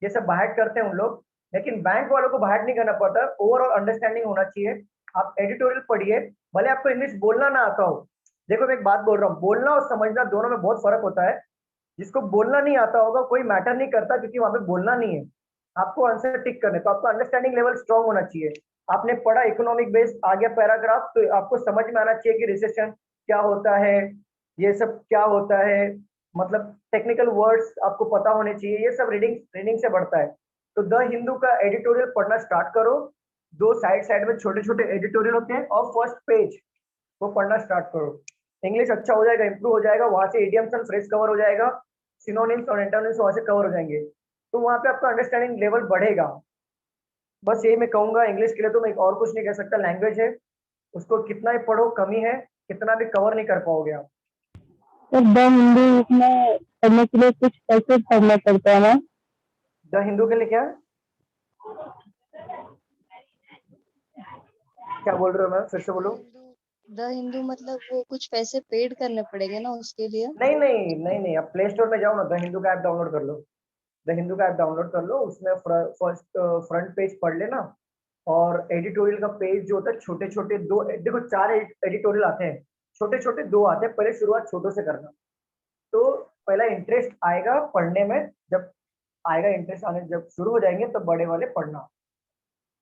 ये सब बाहर करते हैं उन लोग। लेकिन बैंक वालों को बाहर नहीं करना पड़ता, ओवरऑल अंडरस्टैंडिंग होना चाहिए। आप एडिटोरियल पढ़िए, भले आपको इंग्लिश बोलना ना आता हो। देखो मैं एक बात बोल रहा हूँ, बोलना और समझना दोनों में बहुत फर्क होता है। जिसको बोलना नहीं आता होगा कोई मैटर नहीं करता, क्योंकि वहां पे बोलना नहीं है, आपको आंसर टिक करने। तो आपका अंडरस्टैंडिंग लेवल स्ट्रांग होना चाहिए। आपने पढ़ा इकोनॉमिक बेस्ड, आ गया पैराग्राफ, तो आपको समझ में आना चाहिए कि रिसेशन क्या होता है, ये सब क्या होता है, मतलब टेक्निकल वर्ड्स आपको पता होने चाहिए। ये सब रीडिंग से बढ़ता है। तो द हिंदू का एडिटोरियल पढ़ना स्टार्ट करो, दो साइड में छोटे छोटे एडिटोरियल होते हैं, और फर्स्ट पेज वो पढ़ना स्टार्ट करो। इंग्लिश अच्छा हो जाएगा, इंप्रूव हो जाएगा, वहां से इडियम्स एंड फ्रेज कवर हो जाएगा, सिनोनिम्स और एंटोनिम्स वहां से कवर हो जाएंगे, तो वहां पे आपका अंडरस्टैंडिंग लेवल बढ़ेगा। बस यही मैं कहूंगा इंग्लिश के लिए, तो मैं और कुछ नहीं कह सकता। लैंग्वेज है, उसको कितना ही पढ़ो कमी है, कितना भी कवर नहीं कर पाओगे आप। सर द हिंदू में पढ़ने के लिए कुछ कैसे पढ़ना पड़ता है ना? द हिंदू के लिए क्या क्या बोल रहे हो मैम, फिर से बोलो। द हिंदू मतलब वो कुछ पैसे पेड करने पड़ेंगे ना उसके लिए? नहीं, आप प्ले स्टोर में जाओ ना, द हिंदू का ऐप डाउनलोड कर लो। द हिंदू का ऐप डाउनलोड कर लो, उसमें फर्स्ट फ्रंट पेज पढ़ लेना, और एडिटोरियल का पेज जो होता है, छोटे छोटे दो, देखो 4 एडिटोरियल आते हैं, छोटे छोटे 2 आते हैं। पहले शुरुआत छोटों से करना, तो पहला इंटरेस्ट आएगा पढ़ने में, जब आएगा इंटरेस्ट आने, जब शुरू हो जाएंगे तो बड़े वाले पढ़ना।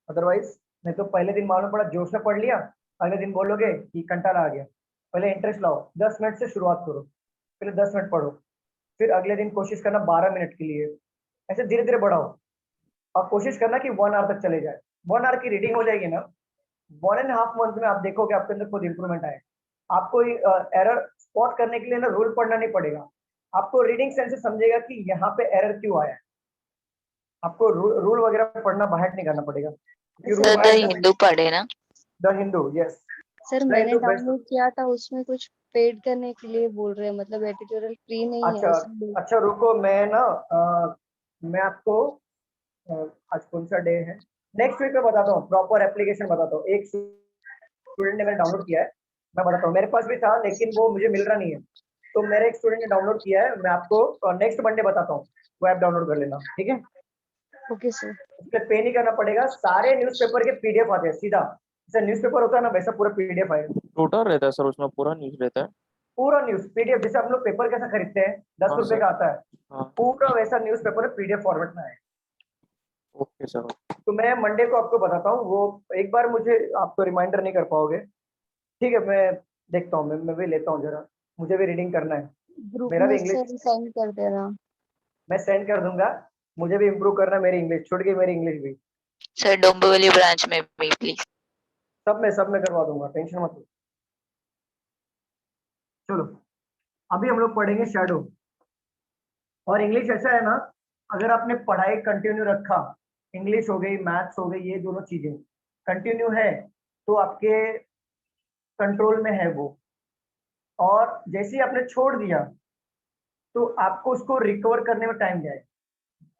अदरवाइज नहीं तो पहले दिन मालूम पड़ा जोश में पढ़ लिया, अगले दिन बोलोगे कि कंटाला आ गया। पहले इंटरेस्ट लाओ, 10 मिनट से शुरुआत करो, पहले 10 मिनट पढ़ो, फिर अगले दिन कोशिश करना 12 मिनट के लिए, ऐसे धीरे धीरे बढ़ाओ। और कोशिश करना कि 1 आवर तक चले जाए। 1 आवर की रीडिंग हो जाएगी ना, 1.5 मंथ में आप देखोगे आपके अंदर खुद इंप्रूवमेंट आए। आपको एरर स्पॉट करने के लिए ना रूल पढ़ना नहीं पड़ेगा, आपको रीडिंग सेंस से समझेगा कि यहाँ पे एरर क्यों आया है। आपको रूल वगैरह पढ़ना बाहर नहीं करना पड़ेगा। सर द हिंदू पढ़े ना? The Hindu, yes. सर मैंने डाउनलोड किया था, उसमें कुछ पेड करने के लिए बोल रहे हैं, मतलब एडिटोरियल फ्री नहीं है इसलिए। अच्छा रुको, मैं ना मैं आपको आज कौन सा डे है, नेक्स्ट वीक में बताता हूँ, प्रॉपर एप्लीकेशन बताता हूँ। एक स्टूडेंट ने मैंने डाउनलोड किया है, मैं बताता हूँ। मेरे पास भी था लेकिन वो मुझे मिल रहा नहीं है, तो मेरे एक स्टूडेंट ने डाउनलोड किया है, मैं आपको नेक्स्ट मंडे बताता हूँ, वो ऐप डाउनलोड कर लेना, ठीक है। Okay sir. उसके पे नहीं करना पड़ेगा, सारे न्यूज़पेपर के पीडीएफ आते हैं सीधा, जैसे न्यूज़पेपर होता है ना वैसा पूरा पीडीएफ आएगा। टोटल रहता है सर, उसमें पूरा न्यूज रहता है, पूरा न्यूज पीडीएफ, जैसे हम लोग पेपर कैसा खरीदते हैं 10 रुपए का आता है, पूरा वैसा न्यूज़पेपर पीडीएफ फॉर्मेट में है। Okay sir. तो मैं मंडे को आपको बताता हूँ, वो एक बार मुझे आपको रिमाइंडर नहीं कर पाओगे, ठीक है। मैं देखता हूँ, मैं भी लेता हूँ जरा, मुझे भी रीडिंग करना है। ग्रुप मेरा भी में इंग्लिश सर सेंड कर देना। मैं सेंड कर दूंगा, मुझे भी इम्प्रूव करना है, मेरी इंग्लिश छूट गई, मेरी इंग्लिश भी। सर डोंबिवली ब्रांच में भी प्लीज। सब में करवा दूंगा, टेंशन मत लो। चलो अभी हम लोग पढ़ेंगे शैडो। और इंग्लिश ऐसा है ना, अगर आपने पढ़ाई कंटिन्यू रखा, इंग्लिश हो गई, मैथ्स हो गई, ये दोनों चीजें कंटिन्यू है, तो आपके कंट्रोल में है वो। और जैसे ही आपने छोड़ दिया, तो आपको उसको रिकवर करने में टाइम जाएगा,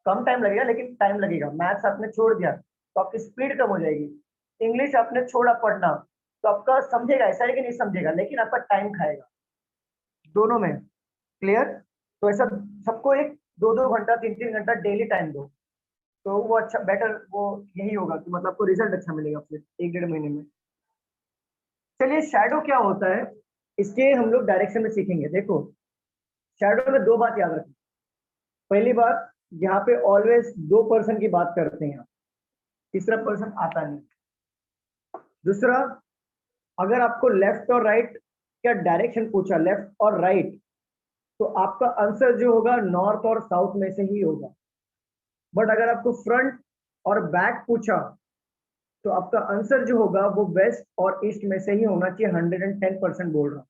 कम टाइम लगेगा लेकिन टाइम लगेगा। मैथ्स आपने छोड़ दिया तो आपकी स्पीड कम हो जाएगी। इंग्लिश आपने छोड़ा पढ़ना तो आपका समझेगा, ऐसा है कि नहीं समझेगा, लेकिन आपका टाइम खाएगा दोनों में। क्लियर? तो ऐसा सबको एक 2-2 घंटा 3-3 घंटा डेली टाइम दो, तो वो अच्छा बेटर वो यही होगा कि मतलब आपको रिजल्ट अच्छा मिलेगा फिर 1-1.5 महीने में। चलिए शैडो क्या होता है, इसके हम लोग डायरेक्शन में सीखेंगे। देखो शैडो में 2 बात याद रखें। पहली बात, यहाँ पे ऑलवेज 2 पर्सन की बात करते हैं, तीसरा पर्सन आता नहीं। दूसरा, अगर आपको लेफ्ट और राइट का डायरेक्शन पूछा, लेफ्ट और राइट, तो आपका आंसर जो होगा नॉर्थ और साउथ में से ही होगा। बट अगर आपको फ्रंट और बैक पूछा तो आपका आंसर जो होगा वो वेस्ट और ईस्ट में से ही होना चाहिए। 110% बोल रहा हूँ,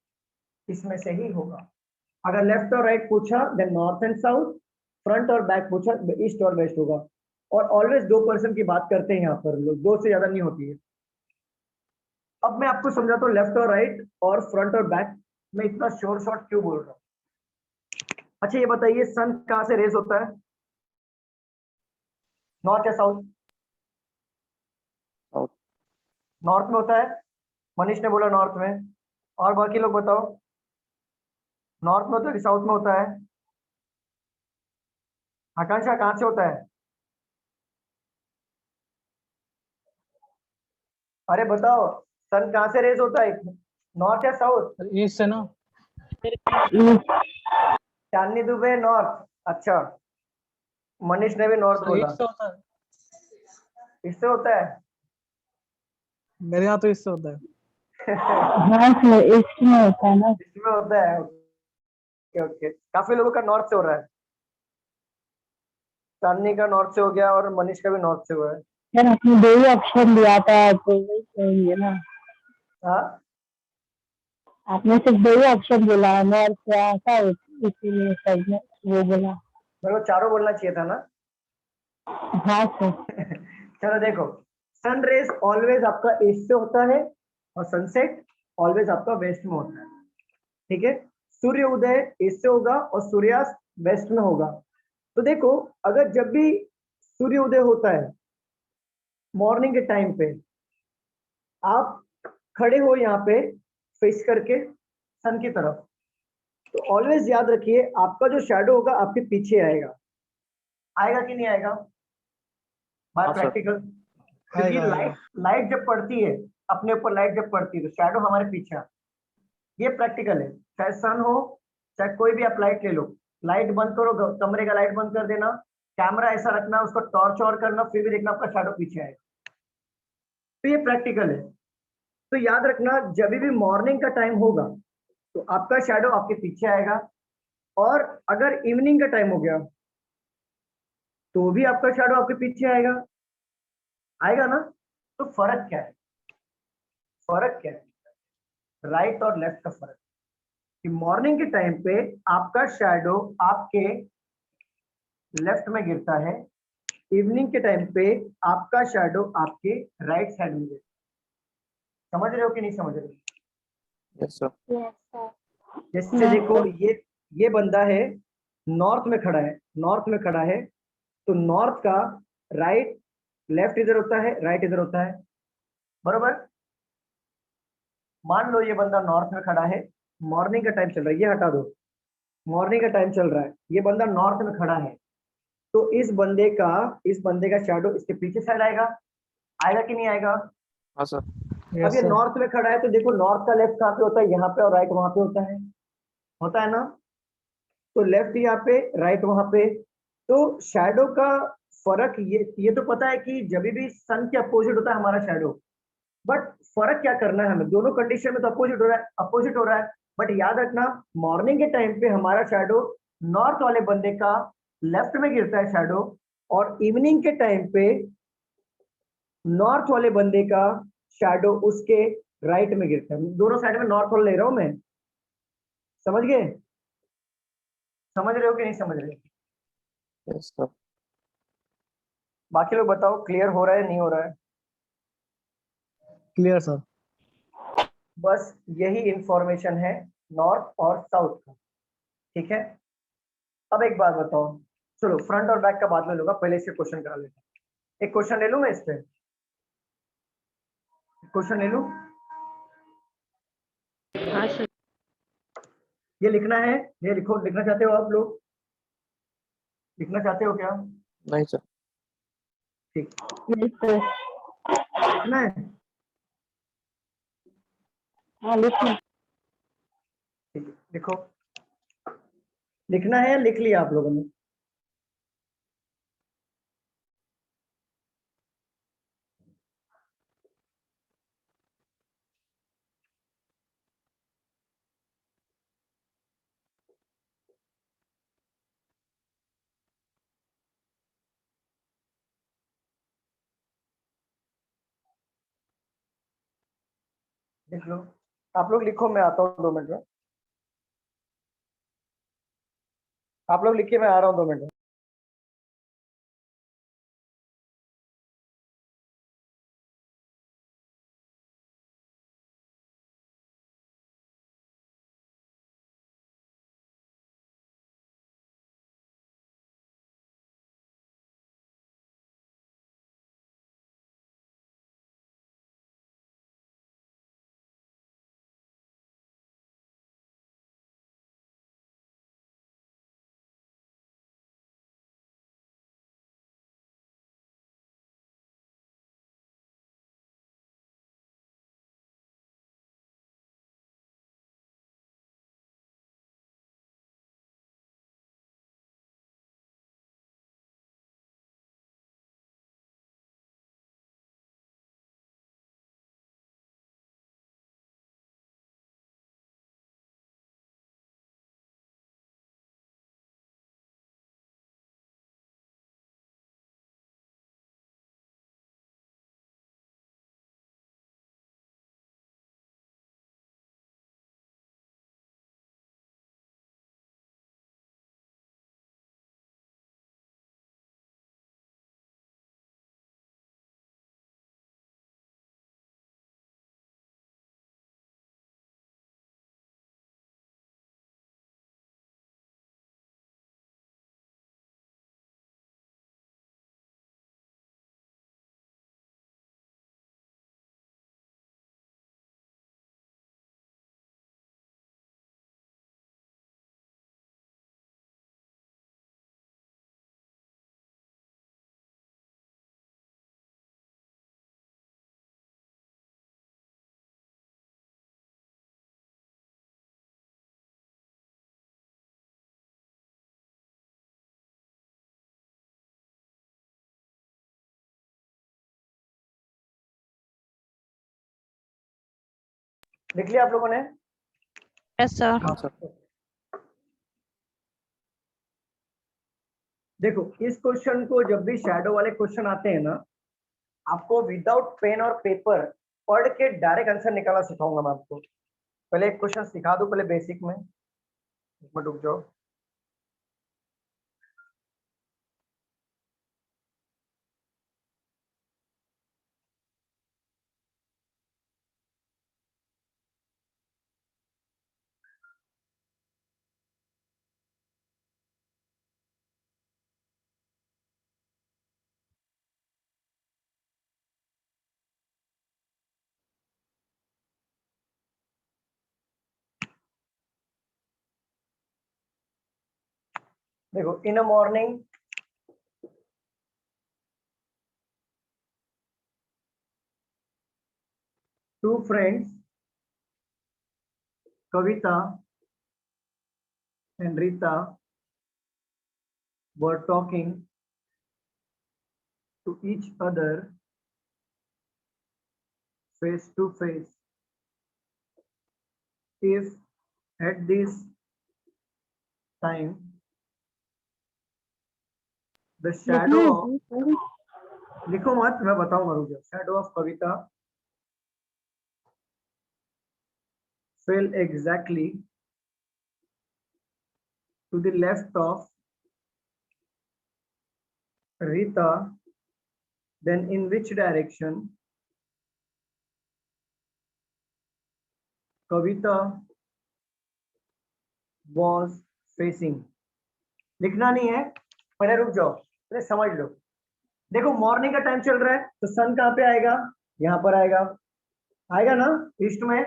इसमें से ही होगा। अगर लेफ्ट और राइट पूछा then north and south, front और बैक पूछा ईस्ट और वेस्ट होगा। और ऑलवेज 2% की बात करते हैं यहाँ पर लोग, 2 से ज्यादा नहीं होती है। अब मैं आपको समझाता हूँ लेफ्ट और राइट और फ्रंट और बैक में इतना शॉर्ट क्यों बोल रहा हूँ। अच्छा ये बताइए, सन कहाँ से रेज होता है, नॉर्थ या साउथ? साउथ। नॉर्थ में होता है, मनीष ने बोला नॉर्थ में। और बाकी लोग बताओ, नॉर्थ में होता है कि साउथ में होता है? आकांक्षा कहाँ से होता है? अरे बताओ, सन कहाँ से रेज होता है, नॉर्थ या साउथ? ईस्ट से ना। चांदनी दुबे नॉर्थ। अच्छा, मनीष ने भी नॉर्थ बोला। ईस्ट से होता है, इससे होता है? मेरे यहाँ तो ईस्ट से होता है। नॉर्थ में, ईस्ट में होता है ना। इसमें होता है, ओके ओके। काफी लोगों का नॉर्थ से हो रहा है, चांदनी का नॉर्थ से हो गया और मनीष का भी नॉर्थ से हुआ है। यार आपने 2 ही ऑप्शन दिया था तो वही सही है ना। हाँ, आपने सिर्फ 2 ही ऑप्शन बोला, नॉर्थ या साउथ, इसीलिए सब ने वो बोला। मेरे को चारों बोलना चाहिए था ना। हाँ सर। चलो देखो, सन रेज ऑलवेज आपका ईस्ट से होता है और सनसेट ऑलवेज आपका वेस्ट में होता है, ठीक है। सूर्य उदय ईस्ट से होगा और सूर्यास्त वेस्ट में होगा। तो देखो, अगर जब भी सूर्य उदय होता है मॉर्निंग के टाइम पे, आप खड़े हो यहाँ पे फेस करके सन की तरफ, तो ऑलवेज याद रखिए आपका जो शैडो होगा आपके पीछे आएगा। आएगा कि नहीं आएगा? बाय हाँ सर। प्रैक्टिकल। क्योंकि आएगा, लाइट लाइट जब पड़ती है अपने ऊपर, लाइट जब पड़ती है तो शैडो हमारे पीछे आता है। ये प्रैक्टिकल है, चाहे सन हो चाहे कोई भी आप लाइट ले लो। लाइट बंद करो, कमरे का लाइट बंद कर देना, कैमरा ऐसा रखना, उसको टॉर्च ऑन करना, फिर भी देखना आपका शैडो पीछे आएगा। तो ये प्रैक्टिकल है। तो याद रखना, जब भी मॉर्निंग का टाइम होगा तो आपका शैडो आपके पीछे आएगा, और अगर इवनिंग का टाइम हो गया तो भी आपका शैडो आपके पीछे आएगा। आएगा ना? तो फर्क क्या है, फर्क क्या है राइट और लेफ्ट का फर्क, कि मॉर्निंग के टाइम पे आपका शैडो आपके लेफ्ट में गिरता है, इवनिंग के टाइम पे आपका शैडो आपके राइट साइड में गिरता है। समझ रहे हो कि नहीं समझ रहे हो? Yes sir. Yes sir. जैसे देखो, ये बंदा है नॉर्थ में खड़ा है, नॉर्थ में खड़ा है, तो नॉर्थ का राइट, लेफ्ट इधर होता है, राइट इधर होता है, बरोबर। मान लो ये बंदा नॉर्थ में खड़ा है, मॉर्निंग का टाइम चल रहा है, ये हटा दो, मॉर्निंग का टाइम चल रहा है, ये बंदा नॉर्थ में खड़ा है, तो इस बंदे का शैडो इसके पीछे साइड आएगा। आएगा कि नहीं आएगा? हाँ सर। अब यस ये सर। नॉर्थ में खड़ा है तो देखो, नॉर्थ का लेफ्ट कहाँ पे होता है, यहाँ पे, और राइट वहां पे होता है ना। तो लेफ्ट यहाँ पे, राइट वहां पे। तो शैडो का फर्क ये तो पता है कि जब भी सन के अपोजिट होता है हमारा शैडो, बट फर्क क्या करना है हमें, दोनों कंडीशन में तो अपोजिट हो रहा है। बट याद रखना, मॉर्निंग के टाइम पे हमारा शैडो नॉर्थ वाले बंदे का लेफ्ट में गिरता है शैडो, और इवनिंग के टाइम पे नॉर्थ वाले बंदे का शैडो उसके राइट में गिरता है। दोनों साइड में नॉर्थ वाला ले रहा हूं मैं, समझ गए? समझ रहे हो कि नहीं समझ रहे? Yes sir. बाकी लोग बताओ, क्लियर हो रहा है नहीं हो रहा है? Clear sir. बस यही इंफॉर्मेशन है नॉर्थ और साउथ का, ठीक है। अब एक बात बताओ, चलो फ्रंट और बैक का बात ले लूंगा, पहले इसके क्वेश्चन करा लेते हैं। एक क्वेश्चन ले लूं मैं इस पे, क्वेश्चन ले लूं? हाँ सर। ये लिखना है, ये लिखो, लिखना चाहते हो आप लोग? लिखना चाहते हो क्या? नहीं सर। ठीक, यस सर। लिखना है, हाँ लिखना। ठीक है, लिखो। लिखना है या लिख लिया आप लोगों ने? लिख लो, आप लोग लिखो, मैं आता हूँ 2 मिनट में। आप लोग लिखिए, मैं आ रहा हूँ 2 मिनट में। लिख लिया आप लोगों ने? Yes sir. हाँ सर। देखो, इस क्वेश्चन को जब भी शैडो वाले क्वेश्चन आते हैं ना, आपको विदाउट पेन और पेपर पढ़ के डायरेक्ट आंसर निकालना सिखाऊंगा मैं आपको। पहले एक क्वेश्चन सिखा दूं, पहले बेसिक में, एक मिनट रुक जाओ। देखो, in a morning two friends, Kavita and Rita, were talking to each other face to face. If at this time the shadow of, लिखो मत, मैं बताऊंगा, रुक जाओ। Shadow of Kavita fell exactly to the left of Rita, then in which direction Kavita was facing? लिखना नहीं है, पहले रुक जाओ, पहले समझ लो। देखो, मॉर्निंग का टाइम चल रहा है, तो सन कहाँ पे आएगा? यहाँ पर आएगा, आएगा ना, ईस्ट में।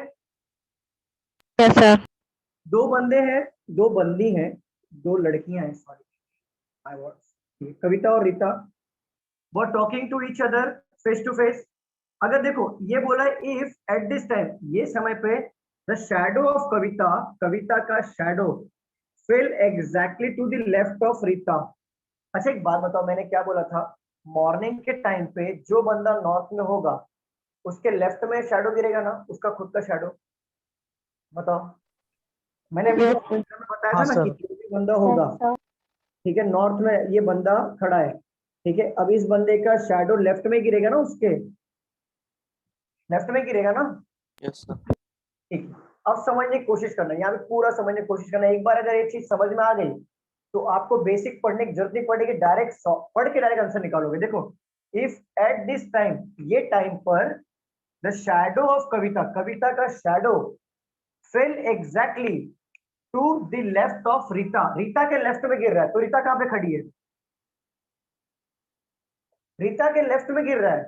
Yes sir. दो बंदे हैं, दो बंदी हैं, दो लड़कियां हैं, सॉरी, कविता और रीता, वो talking to each other face to face. अगर देखो, ये बोला है इफ एट दिस टाइम, ये समय पे the shadow of Kavita, Kavita का shadow fell exactly to the left of Rita. अच्छा, एक बात बताओ, मैंने क्या बोला था? मॉर्निंग के टाइम पे जो बंदा नॉर्थ में होगा उसके लेफ्ट में शैडो गिरेगा ना, उसका खुद का शैडो। बताओ, मैंने अभी बताया था ना कि जो भी बंदा होगा, ठीक है, नॉर्थ में ये बंदा खड़ा है, ठीक है, अब इस बंदे का शैडो लेफ्ट में गिरेगा ना, उसके लेफ्ट में गिरेगा ना। Yes sir. ठीक है, अब समझने की कोशिश करना है, यहाँ पे पूरा समझने की कोशिश करना है। एक बार अगर ये चीज समझ में आ गई तो आपको बेसिक पढ़ने की जरूरत नहीं पड़ेगी, डायरेक्ट पढ़ के डायरेक्ट आंसर निकालोगे। देखो, इफ एट दिस टाइम, ये टाइम पर, the shadow of Kavita, Kavita का shadow fell exactly to the left of Rita, Rita के लेफ्ट में गिर रहा है, तो रीता कहां पे खड़ी है? रीता के लेफ्ट में गिर रहा है।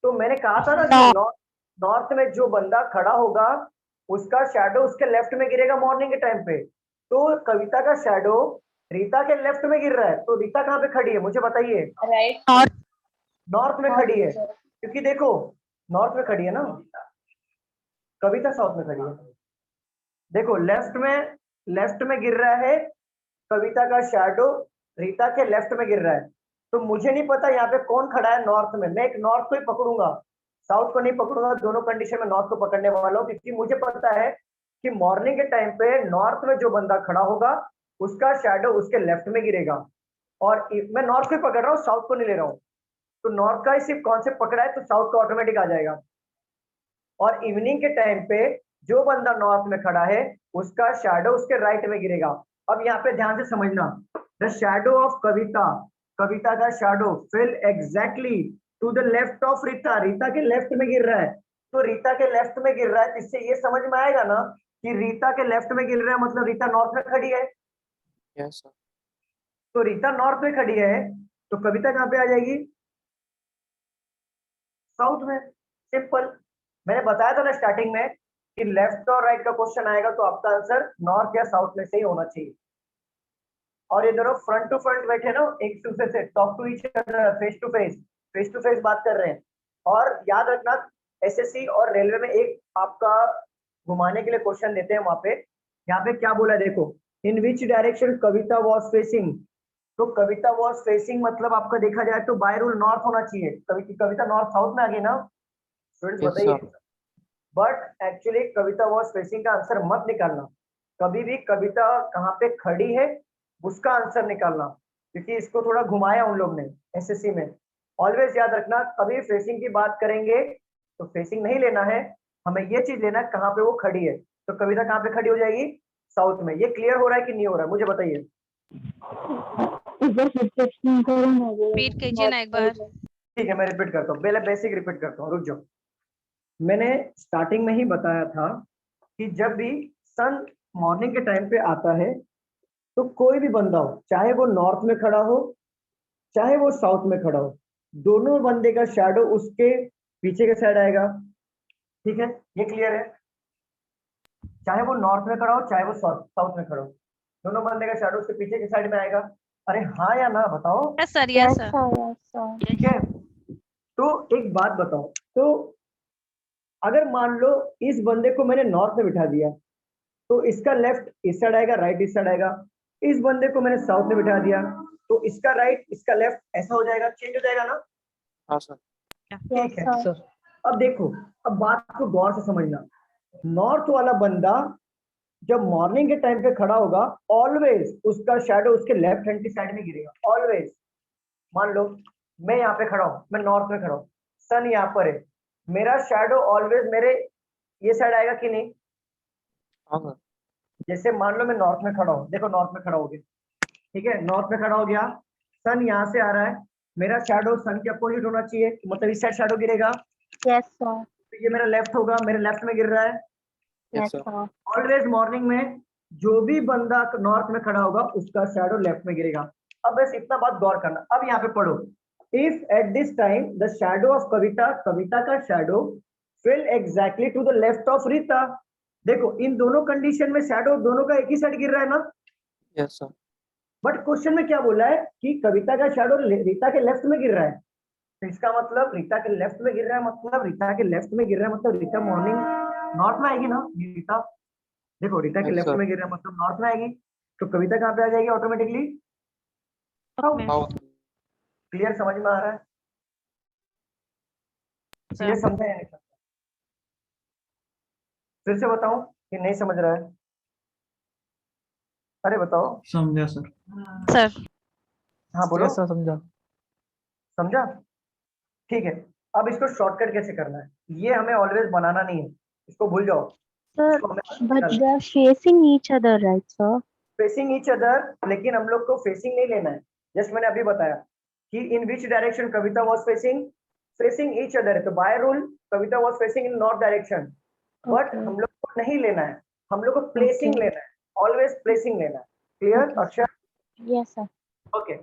तो मैंने कहा था ना कि नॉर्थ में जो बंदा खड़ा होगा उसका शैडो उसके लेफ्ट में गिरेगा मॉर्निंग के टाइम पे। तो कविता का शैडो रीता के लेफ्ट में गिर रहा है, तो रीता कहाँ पे खड़ी है मुझे बताइए? राइट, नॉर्थ में खड़ी है, क्योंकि देखो नॉर्थ में खड़ी है ना, कविता साउथ में खड़ी है। देखो लेफ्ट में गिर रहा है कविता का शैडो, रीता के लेफ्ट में गिर रहा है। तो मुझे नहीं पता यहाँ पे कौन खड़ा है नॉर्थ में, मैं एक नॉर्थ को ही पकड़ूंगा, साउथ को नहीं पकड़ूंगा। दोनों कंडीशन में नॉर्थ को पकड़ने वाला हूँ, क्योंकि मुझे पता है कि मॉर्निंग के टाइम पे नॉर्थ में जो बंदा खड़ा होगा उसका शैडो उसके लेफ्ट में गिरेगा। और मैं नॉर्थ को ही पकड़ रहा हूँ, साउथ को नहीं ले रहा हूँ। तो नॉर्थ का ही सिर्फ कॉन्सेप्ट पकड़ा है तो साउथ का ऑटोमेटिक आ जाएगा। और इवनिंग के टाइम पे जो बंदा नॉर्थ में खड़ा है उसका शैडो उसके राइट में गिरेगा। अब यहाँ पे ध्यान से समझना, the shadow of Kavita, Kavita का shadow fill exactly to the left of Rita, Rita के लेफ्ट में गिर रहा है। तो रीता के लेफ्ट में गिर रहा है, इससे ये समझ में आएगा ना कि रीता के लेफ्ट में गिर रहा है, मतलब रीता नॉर्थ में खड़ी है। Yes sir. तो रीता नॉर्थ में खड़ी है, तो कविता कहाँ पे आ जाएगी? साउथ में। सिंपल, मैंने बताया था ना स्टार्टिंग में कि लेफ्ट और राइट का क्वेश्चन आएगा तो आपका आंसर नॉर्थ या साउथ में से ही होना चाहिए। और ये दोनों फ्रंट टू फ्रंट बैठे ना, एक दूसरे से talk to each other, face to face बात कर रहे हैं। और याद रखना, एसएससी और रेलवे में एक आपका घुमाने के लिए क्वेश्चन देते हैं वहां पे। यहाँ पे क्या बोला है देखो, in which direction Kavita was facing. तो कविता वॉज फेसिंग मतलब आपका देखा जाए तो बाय रूल नॉर्थ होना चाहिए। कविता नॉर्थ साउथ में आ गई ना स्टूडेंट्स, Yes, बताइए। sir. But actually Kavita was facing का आंसर मत निकालना, कभी भी कविता कहाँ पे खड़ी है उसका आंसर निकालना, क्योंकि इसको थोड़ा घुमाया उन लोग ने एसएससी में। ऑलवेज याद रखना, कभी फेसिंग की बात करेंगे तो फेसिंग नहीं लेना है, हमें ये चीज लेना है कहाँ पे वो खड़ी है। तो कविता कहाँ पे खड़ी हो जाएगी? साउथ में। ये क्लियर हो रहा है कि नहीं हो रहा है मुझे बताइए? रिपीट कीजिए ना एक बार। ठीक है, मैं रिपीट करता हूँ, पहले बेसिक रिपीट करता हूँ, रुक जाओ। मैंने स्टार्टिंग में ही बताया था कि जब भी सन मॉर्निंग के टाइम पे आता है तो कोई भी बंदा हो, चाहे वो नॉर्थ में खड़ा हो चाहे वो साउथ में खड़ा हो, दोनों बंदे का शैडो उसके पीछे के साइड आएगा। ठीक है, ये क्लियर है? चाहे वो नॉर्थ में खड़ा हो चाहे वो साउथ में खड़ा हो, दोनों बंदे का शैडो उसके पीछे के साइड में आएगा। अरे हाँ या ना बताओ? Yes sir, yes sir. ठीक है, तो एक बात बताओ, तो अगर मान लो इस बंदे को मैंने नॉर्थ में बिठा दिया तो इसका लेफ्ट इस साइड आएगा, राइट इस साइड आएगा। इस बंदे को मैंने साउथ में बिठा दिया तो इसका राइट इसका लेफ्ट ऐसा हो जाएगा, चेंज हो जाएगा ना? हाँ सर। ठीक है सर। अब देखो, अब बात को गौर से समझना, नॉर्थ वाला बंदा जब मॉर्निंग के टाइम पे खड़ा होगा ऑलवेज उसका शैडो उसके लेफ्ट हैंड की साइड में गिरेगा, ऑलवेज। मान लो मैं यहाँ पे खड़ा हूँ, मैं नॉर्थ में खड़ा हूँ, सन यहाँ पर है, मेरा शैडो ऑलवेज मेरे ये साइड आएगा कि नहीं? हाँ सर। जैसे मान लो मैं नॉर्थ में खड़ा हूँ, देखो नॉर्थ में खड़ा हो गया, ठीक है, नॉर्थ में खड़ा हो गया, सन यहाँ से आ रहा है, मेरा शैडो सन के अपोजिट होना चाहिए, मतलब इस साइड शैडो गिरेगा। Yes sir. तो ये मेरा लेफ्ट होगा, मेरे लेफ्ट में गिर रहा है। Yes yes sir. Sir. Always morning में जो भी बंदा नॉर्थ में खड़ा होगा उसका शैडो लेफ्ट में गिरेगा। अब बस इतना बात गौर करना। अब यहाँ पे पढ़ो, if at this time the shadow of Kavita, Kavita का shadow fill exactly to the left of Rita. देखो इन दोनों कंडीशन में शैडो दोनों का एक ही साइड गिर रहा है ना? Yes sir. बट क्वेश्चन में क्या बोला है कि कविता का शैडो रीता के लेफ्ट में गिर रहा है, तो इसका मतलब रीता के लेफ्ट में गिर रहा है, मतलब रीता के लेफ्ट में गिर रहा है, मतलब रीता मॉर्निंग नॉर्थ में आएगी ना? ये रीता देखो रीता के Yes, लेफ्ट sir. में गिर रहा है मतलब नॉर्थ में आएगी, तो कविता कहाँ पे आ जाएगी ऑटोमेटिकली? साउथ। क्लियर, समझ में आ रहा है? क्लियर समझा या नहीं समझा? फिर से बताऊं कि नहीं समझ रहा है? अरे बताओ। समझा सर। सर हाँ बोलो। यस सर, समझा। समझा? ठीक है, अब इसको शॉर्टकट कैसे करना है ये हमें ऑलवेज बनाना नहीं है, इसको भूल जाओ। Sir, but they are facing each other, right, sir? Facing each other, लेकिन हम लोग को फेसिंग नहीं लेना है। जस्ट मैंने अभी बताया कि in which direction Kavita was facing each other है, तो by rule Kavita was facing in north direction, but हम लोग को नहीं लेना है, हम लोग को प्लेसिंग लेना है, ऑलवेज प्लेसिंग लेना है। क्लियर अक्षर? Yes, sir. ओके,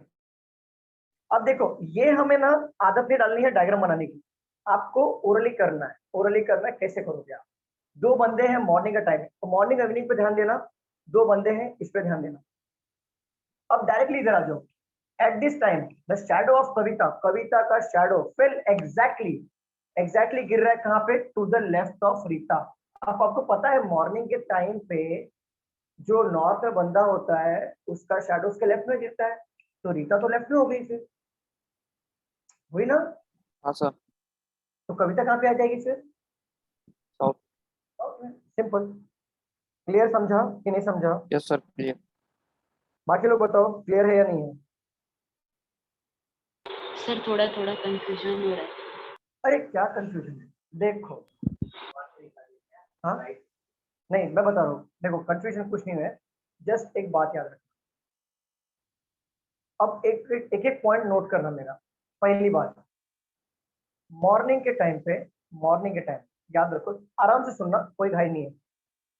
अब देखो ये हमें ना आदत नहीं डालनी है डायग्राम बनाने की, आपको ओरली करना है। ओरली करना है, कैसे करोगे आप? दो बंदे हैं मॉर्निंग का टाइम, तो मॉर्निंग इवनिंग पे ध्यान देना, दो बंदे हैं इस पे ध्यान देना। अब डायरेक्टली इधर आ जाओ। At this time the shadow of Kavita, Kavita का शैडो फेल एग्जैक्टली गिर रहा है कहाँ पे? To the left of Rita. अब आपको पता है मॉर्निंग के टाइम पे जो नॉर्थ में बंदा होता है उसका शैडो उसके लेफ्ट में गिरता है, तो रीता तो लेफ्ट में हो गई, फिर हुई ना? हाँ सर। तो कविता कहाँ पे आ जाएगी फिर? साउथ। सिंपल। क्लियर समझा कि नहीं समझा? Yes sir, clear. बाकी लोग बताओ क्लियर है या नहीं है? सर थोड़ा थोड़ा कंफ्यूजन हो रहा है। अरे क्या कंफ्यूजन है? देखो, हाँ नहीं मैं बता रहा हूँ, देखो कंफ्यूजन कुछ नहीं है, जस्ट एक बात याद रखना। अब एक पॉइंट नोट करना मेरा। पहली बात, मॉर्निंग के टाइम याद रखो, आराम से सुनना, कोई घाई नहीं है।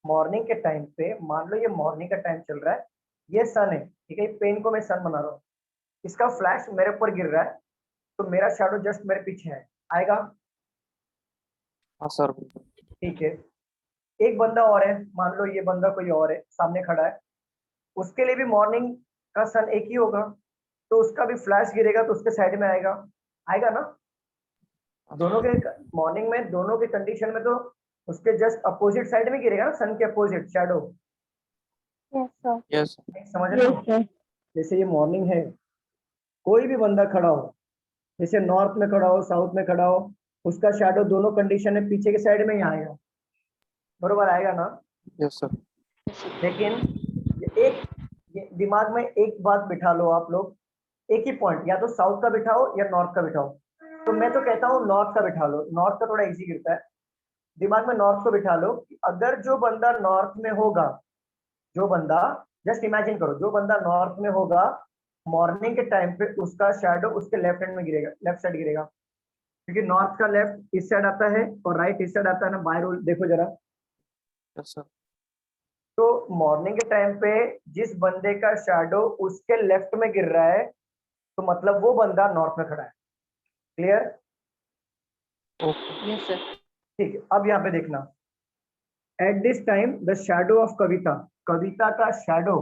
मॉर्निंग के टाइम पे मान लो ये मॉर्निंग का टाइम चल रहा है, ये सन है, ठीक है, पेन को मैं सन बना रहा हूँ, इसका फ्लैश मेरे ऊपर गिर रहा है, तो मेरा शैडो जस्ट मेरे पीछे है, आएगा? हाँ सर। ठीक है, एक बंदा और है, मान लो ये बंदा कोई और है सामने खड़ा है, उसके लिए भी मॉर्निंग का सन एक ही होगा, तो उसका भी फ्लैश गिरेगा तो उसके साइड में आएगा ना? दोनों के मॉर्निंग में दोनों के कंडीशन में तो उसके जस्ट अपोजिट साइड में गिरेगा ना, सन के opposite shadow. Yes, sir. Yes. समझ रहे हो? जैसे ये मॉर्निंग है, कोई भी बंदा खड़ा हो, जैसे नॉर्थ में खड़ा हो, साउथ में खड़ा हो, उसका शैडो दोनों कंडीशन में पीछे के साइड में ही आएगा, बरोबर आएगा ना? Yes sir. लेकिन ये दिमाग में एक बात बिठा लो आप लोग, एक ही पॉइंट, या तो साउथ का बिठाओ या नॉर्थ का बिठाओ। तो मैं तो कहता हूँ नॉर्थ का बिठा लो, नॉर्थ का थोड़ा इजी गिरता है। दिमाग में नॉर्थ को बिठा लो कि अगर जो बंदा नॉर्थ में होगा, जो बंदा, जस्ट इमेजिन करो, जो बंदा नॉर्थ में होगा मॉर्निंग के टाइम पे उसका शैडो उसके लेफ्ट हैंड में गिरेगा, लेफ्ट साइड गिरेगा, क्योंकि नॉर्थ का लेफ्ट इस साइड आता है और राइट इस साइड आता है ना, बाय रूल देखो जरा। Yes sir. तो मॉर्निंग के टाइम पे जिस बंदे का शैडो उसके लेफ्ट में गिर रहा है, तो मतलब वो बंदा नॉर्थ में खड़ा है। क्लियर? Yes sir. ठीक है, अब यहाँ पे देखना, at this time the shadow of Kavita, Kavita का shadow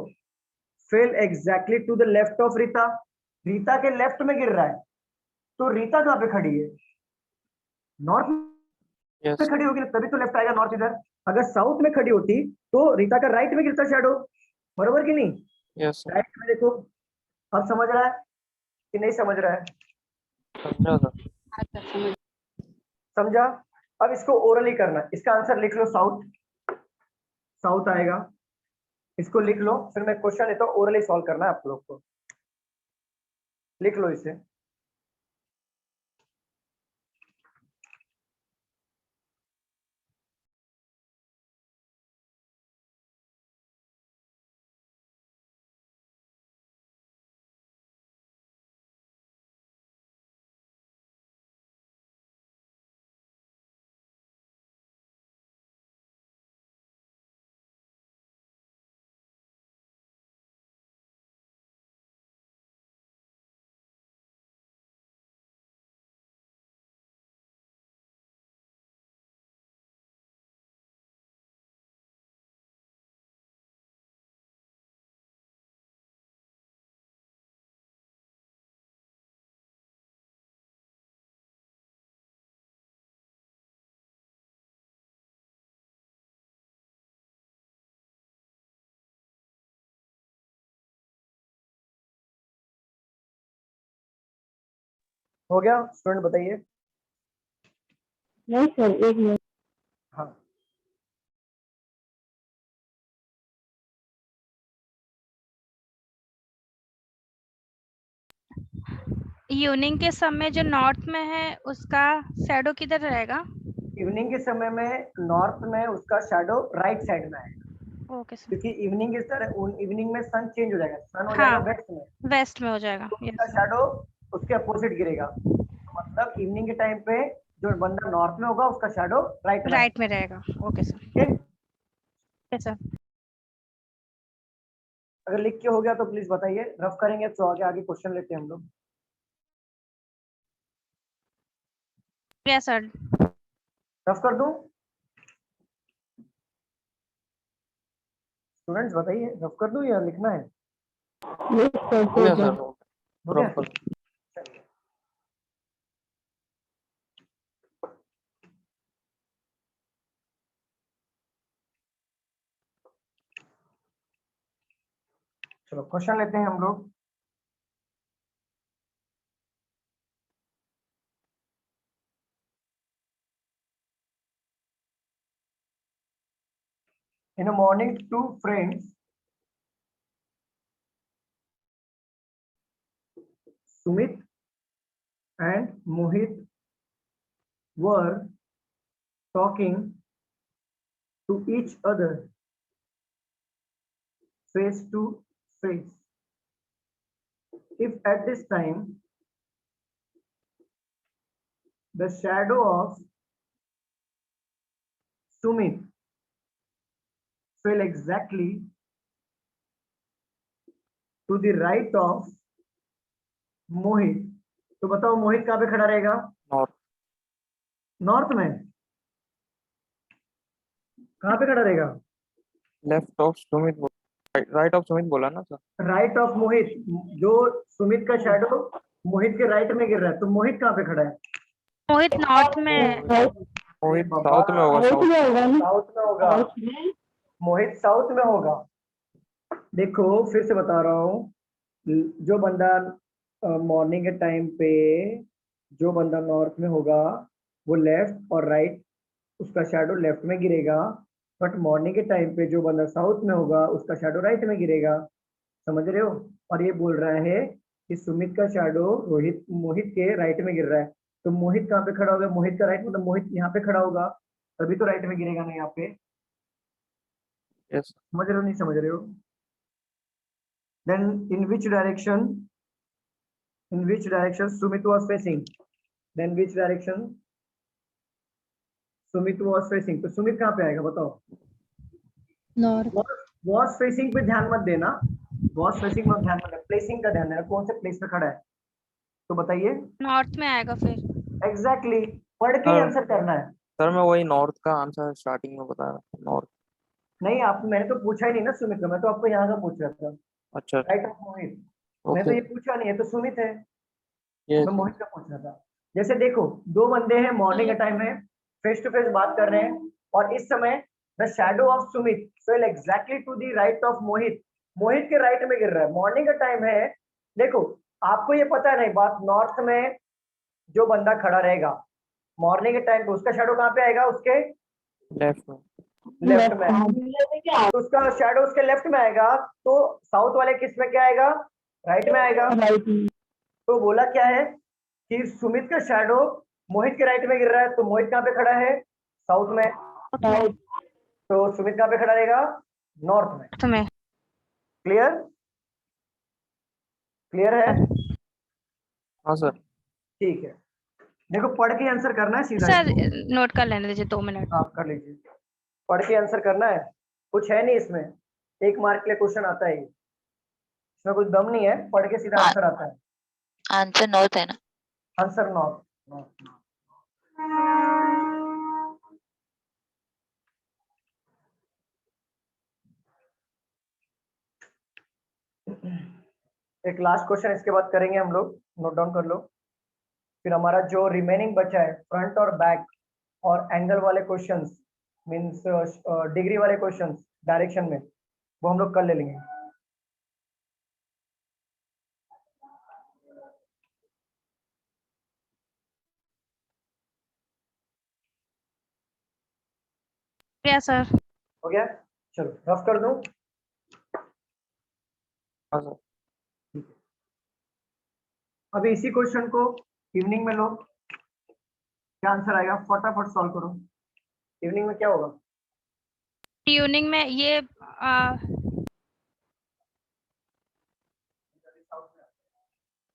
fell exactly to the left of Rita, Rita के लेफ्ट में गिर रहा है, तो रीता कहाँ पे खड़ी है? North yes. में खड़ी होगी, तभी तो लेफ्ट आएगा नॉर्थ इधर। अगर साउथ में खड़ी होती तो रीता का राइट में गिरता शैडो, बरोबर कि नहीं? Yes sir. राइट में देखो, अब समझ रहा है कि नहीं समझ रहा है? समझा सर। समझा? अब इसको ओरली करना है, इसका आंसर लिख लो, साउथ आएगा, इसको लिख लो, फिर मैं क्वेश्चन लेता हूँ, ओरली सॉल्व करना है आप लोग को, लिख लो इसे। हो गया स्टूडेंट, बताइए। नहीं सर, एक मिनट। हाँ, इवनिंग के समय जो नॉर्थ में है उसका शैडो किधर रहेगा? इवनिंग के समय में नॉर्थ में उसका शैडो राइट साइड में आएगा, ओके सर। क्योंकि इवनिंग इस तरह इवनिंग में सन चेंज हो जाएगा, सन हो हाँ, जाएगा वेस्ट में, वेस्ट में हो जाएगा। तो यस उसका शैडो उसके अपोजिट गिरेगा। तो मतलब इवनिंग के टाइम पे जो बंदा नॉर्थ में होगा उसका शैडो राइट में राइट में रहेगा। Okay sir. आएगा। Okay sir. अगर लिख के हो गया तो प्लीज बताइए, रफ करेंगे तो आगे आगे क्वेश्चन लेते हैं हम लोग। Yes sir. रफ कर दूं? स्टूडेंट्स बताइए, रफ कर दूं या लिखना है? हो गया सर, हो गया? रफ कर। चलिए। चलो क्वेश्चन लेते हैं हम लोग। In the morning, two friends, Sumit and Mohit, were talking to each other face to face. If at this time the shadow of Sumit fell exactly to the right of Mohit, तो बताओ मोहित कहाँ पे खड़ा रहेगा? North. North में? कहाँ पे खड़ा रहेगा? Left of Sumit, right of Sumit बोला ना सर। राइट ऑफ मोहित, जो सुमित का शैडो मोहित के राइट में गिर रहा है, तो मोहित कहाँ पे खड़ा है? मोहित नॉर्थ में। मोहित साउथ में होगा। साउथ में होगा। मोहित साउथ में होगा। देखो फिर से बता रहा हूँ, जो बंदा मॉर्निंग के टाइम पे जो बंदा नॉर्थ में होगा वो लेफ्ट और राइट उसका शैडो लेफ्ट में गिरेगा, बट मॉर्निंग के टाइम पे जो बंदा साउथ में होगा उसका शैडो राइट में गिरेगा। समझ रहे हो? और ये बोल रहा है कि सुमित का शैडो मोहित के राइट में गिर रहा है, तो मोहित कहाँ पे खड़ा होगा? मोहित का राइट मतलब मोहित यहाँ पे खड़ा होगा, तभी तो राइट में गिरेगा ना यहाँ पे। यस। समझ रहे हो नहीं समझ रहे हो? Then in which direction Sumit was facing? Then which direction Sumit was facing? तो सुमित कहाँ पे आएगा बताओ? नॉर्थ। was facing पे ध्यान मत देना, was facing में ध्यान मत देना, प्लेसिंग का ध्यान देना, कौन से प्लेस पे खड़ा है तो बताइए। नॉर्थ में आएगा फिर। एग्जैक्टली, पढ़ के ही आंसर करना है। सर मैं वही नॉर्थ का आंसर स्टार्टिंग में बता रहा था, नॉर्थ। नहीं आप, मैंने तो पूछा ही नहीं ना सुमित का, मैं तो आपको यहाँ का पूछ रहा था। अच्छा राइट ऑफ मोहित, मैं तो ये पूछा नहीं है, तो सुमित है, मैं मोहित का पूछ रहा था। जैसे देखो दो बंदे हैं मॉर्निंग के टाइम में फेस टू फेस बात कर रहे हैं, और इस समय the shadow of Sumit fell exactly to the right of Mohit, Mohit के राइट में गिर रहा है, मॉर्निंग का टाइम है। देखो आपको ये पता है नहीं बात, नॉर्थ में जो बंदा खड़ा रहेगा मॉर्निंग के टाइम पे उसका शैडो कहाँ पे आएगा? उसके लेफ्ट में। लेफ्ट में, तो उसका शैडो उसके लेफ्ट में आएगा, तो साउथ वाले किस में क्या आएगा? राइट में आएगा। तो बोला क्या है कि सुमित का शैडो मोहित के राइट में गिर रहा है, तो मोहित कहाँ पे खड़ा है? साउथ में। तो सुमित कहाँ पे खड़ा रहेगा? नॉर्थ में। क्लियर? क्लियर है? हाँ सर। ठीक है, देखो पढ़ के आंसर करना है सीधा। सर नोट कर लेने दीजिए 2 मिनट। हाँ कर लीजिए, पढ़ के आंसर करना है, कुछ है नहीं इसमें, 1 मार्क के लिए क्वेश्चन आता है, इसमें कुछ दम नहीं है, पढ़ के सीधा आंसर आता है। आंसर नॉर्थ है ना? Answer north. एक लास्ट क्वेश्चन इसके बाद करेंगे हम लोग, नोट डाउन कर लो, फिर हमारा जो रिमेनिंग बचा है फ्रंट और बैक और एंगल वाले क्वेश्चंस, मींस डिग्री वाले क्वेश्चंस डायरेक्शन में, वो हम लोग कल ले लेंगे। Yes sir. हो गया? चलो रफ कर दूं। हाँ सर। अभी इसी क्वेश्चन को इवनिंग में लो, क्या आंसर आएगा? फटाफट सॉल्व करो। इवनिंग में क्या होगा? ट्यूनिंग में ये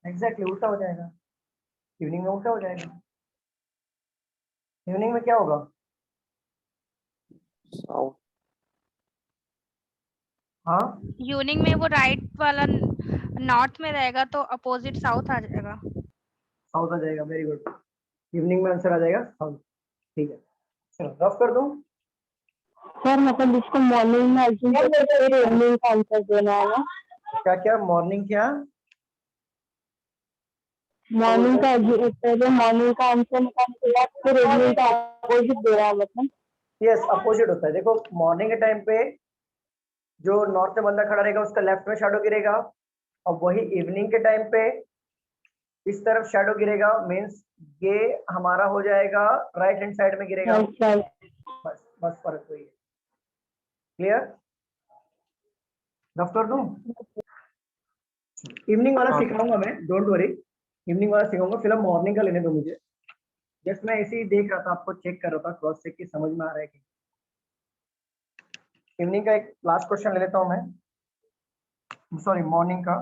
एग्जैक्टली उल्टा हो जाएगा। इवनिंग में उल्टा हो जाएगा। इवनिंग में क्या होगा? साउथ। हाँ ट्यूनिंग में वो राइट वाला नॉर्थ में रहेगा तो अपोजिट साउथ आ जाएगा। साउथ आ जाएगा। Very good. इवनिंग में आंसर आ जाएगा साउथ। ठीक है, चलो रफ कर दूं। सर मतलब इसको मॉर्निंग में अज्यूम करके फिर इवनिंग का आंसर देना है ना? क्या क्या मॉर्निंग क्या? मॉर्निंग का पहले मॉर्निंग का आंसर निकालने के बाद फिर इवनिंग का अपोजिट दे रहा है मतलब। यस, अपोजिट होता है। देखो मॉर्निंग के टाइम पे जो नॉर्थ में बंदा खड़ा रहेगा उसका लेफ्ट में शैडो गिरेगा, और वही इवनिंग के टाइम पे इस तरफ शैडो गिरेगा, मींस ये हमारा हो जाएगा राइट हैंड साइड में गिरेगा। अच्छा बस बस फर्क वही है। क्लियर? रफ कर दूं? इवनिंग वाला सिखाऊंगा मैं, डोंट वरी। इवनिंग वाला सिखाऊंगा, फिलहाल मॉर्निंग का लेने दो मुझे। जस्ट मैं ऐसे ही देख रहा था, आपको चेक कर रहा था, क्रॉस चेक की समझ में आ रहा है कि। इवनिंग का एक लास्ट क्वेश्चन ले लेता हूं मैं, सॉरी मॉर्निंग का।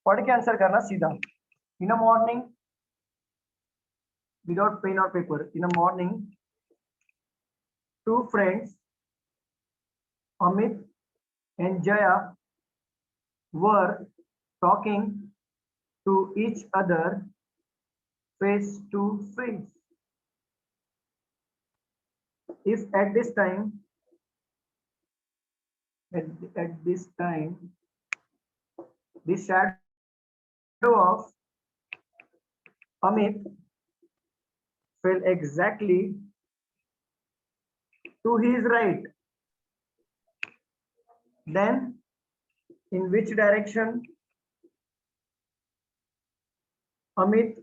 पढ़ के आंसर करना सीधा। In a morning, without pen और paper, in a morning to friends Amit and Jaya were talking to each other face to face. If at this time, the shadow of Amit fell exactly to his right, then in which direction Amit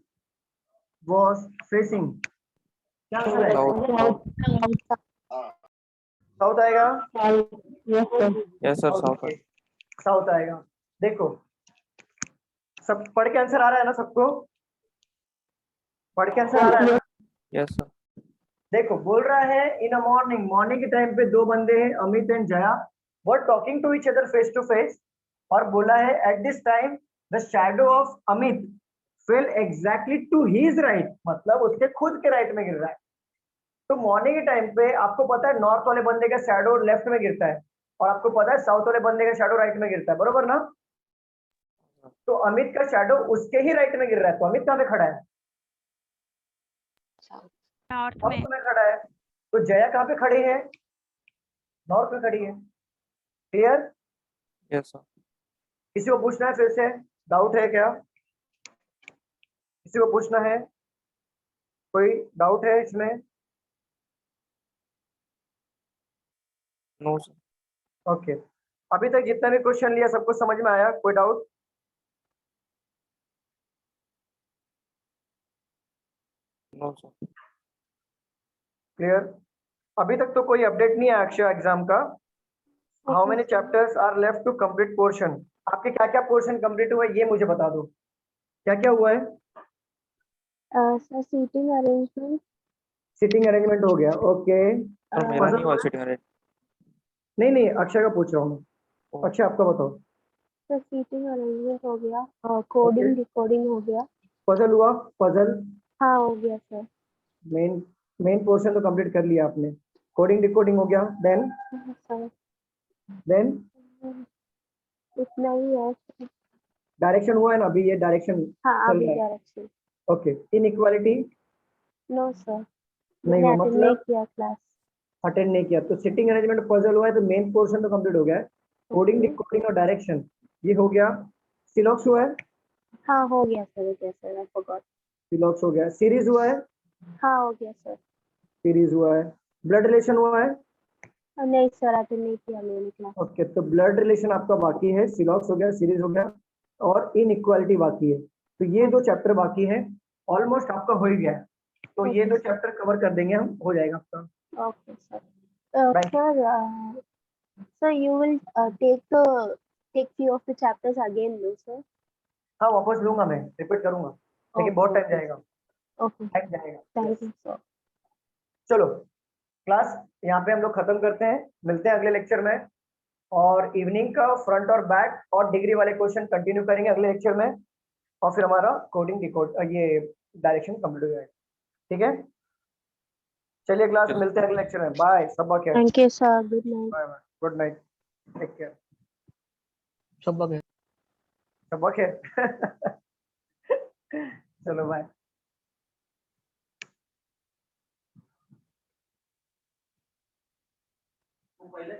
was facing? क्या answer है? South आएगा। Yes sir south. South आएगा। देखो सब पढ़ के answer आ रहा है ना सबको? पढ़ के आंसर आ रहा है ना? Yes sir. देखो बोल रहा है इन अ मॉर्निंग, मॉर्निंग के टाइम पे दो बंदे हैं Amit and Jaya, were talking to each other face to face, और बोला है at this time the shadow of Amit fell exactly to his right, मतलब उसके खुद के राइट में गिर रहा है। तो मॉर्निंग के टाइम पे आपको पता है नॉर्थ वाले बंदे का शैडो लेफ्ट में गिरता है, और आपको पता है साउथ वाले बंदे का शैडो राइट में गिरता है, बरोबर ना? तो अमित का शैडो उसके ही राइट में गिर रहा है, तो अमित कहाँ पे खड़ा है? नॉर्थ में। में खड़ा है। तो जया कहाँ पे खड़ी है? नॉर्थ में खड़ी है। क्लियर? Yes sir. किसी को पूछना है फिर से? डाउट है क्या? किसी को पूछना है? कोई डाउट है इसमें? No sir. ओके, अभी तक जितना भी क्वेश्चन लिया सबको समझ में आया? कोई डाउट? No sir. क्लियर? अभी तक तो कोई अपडेट नहीं है अक्षय एग्जाम का। How many chapters are left to complete portion? आपके क्या क्या पोर्शन कंप्लीट हुआ है ये मुझे बता दो। क्या क्या हुआ है? Sir seating arrangement. Seating arrangement हो गया, ओके। सर मेरा नहीं हुआ सिटिंग अरेंज। नहीं नहीं, अक्षय का पूछ रहा हूँ मैं। अक्षय आपका बताओ। सर सीटिंग अरेंजमेंट हो गया, कोडिंग रिकॉर्डिंग हो गया। पजल हुआ? पजल हाँ हो गया सर। मेन पोर्शन तो कंप्लीट कर लिया आपने। कोडिंग डिकोडिंग हो गया। देन सर देन इतना ही है। डायरेक्शन हुआ है ना अभी? ये डायरेक्शन हाँ चल अभी रहा है। Direction. Okay, inequality no sir, नहीं मैंने हुआ, अटेंड नहीं मतलब किया क्लास। अटेंड नहीं किया। तो सिटिंग अरेंजमेंट पजल हुआ है, तो मेन पोर्शन तो कंप्लीट हो गया है। कोडिंग डिकोडिंग और डायरेक्शन ये हो गया। सिलॉक्स हुआ है? हाँ हो गया सर, हो गया सर, आई फॉरगॉट। सिलॉक्स हो गया। सीरीज हुआ है? हाँ हो गया सर। सीरीज हुआ है। ब्लड रिलेशन हुआ है? नहीं सर, अटेंड नहीं किया मैंने क्लास। ओके, तो ब्लड रिलेशन आपका बाकी है। सिलॉक्स हो गया, सीरीज हो गया, और इनइक्वालिटी बाकी है। तो ये दो चैप्टर बाकी है। ऑलमोस्ट आपका हो ही गया है। तो ये दो चैप्टर कवर कर देंगे हम, हो जाएगा आपका। Okay sir. Sir you will take few of the chapters again, no sir? हाँ वापस लूंगा, मैं रिपीट करूंगा, लेकिन बहुत टाइम जाएगा, ओके, टाइम जाएगा। Thank you sir. चलो क्लास यहाँ पे हम लोग खत्म करते हैं, मिलते हैं अगले लेक्चर में, और इवनिंग का फ्रंट और बैक और डिग्री वाले क्वेश्चन कंटिन्यू करेंगे अगले लेक्चर में, और फिर हमारा कोडिंग ये डायरेक्शन कंप्लीट हो जाएगा। ठीक है, चलिए क्लास मिलते हैं अगले लेक्चर में। Bye, Saba care. Thank you sir, good night. Bye bye, good night, take care, सब बगे सबा केयर। चलो बाय। पहले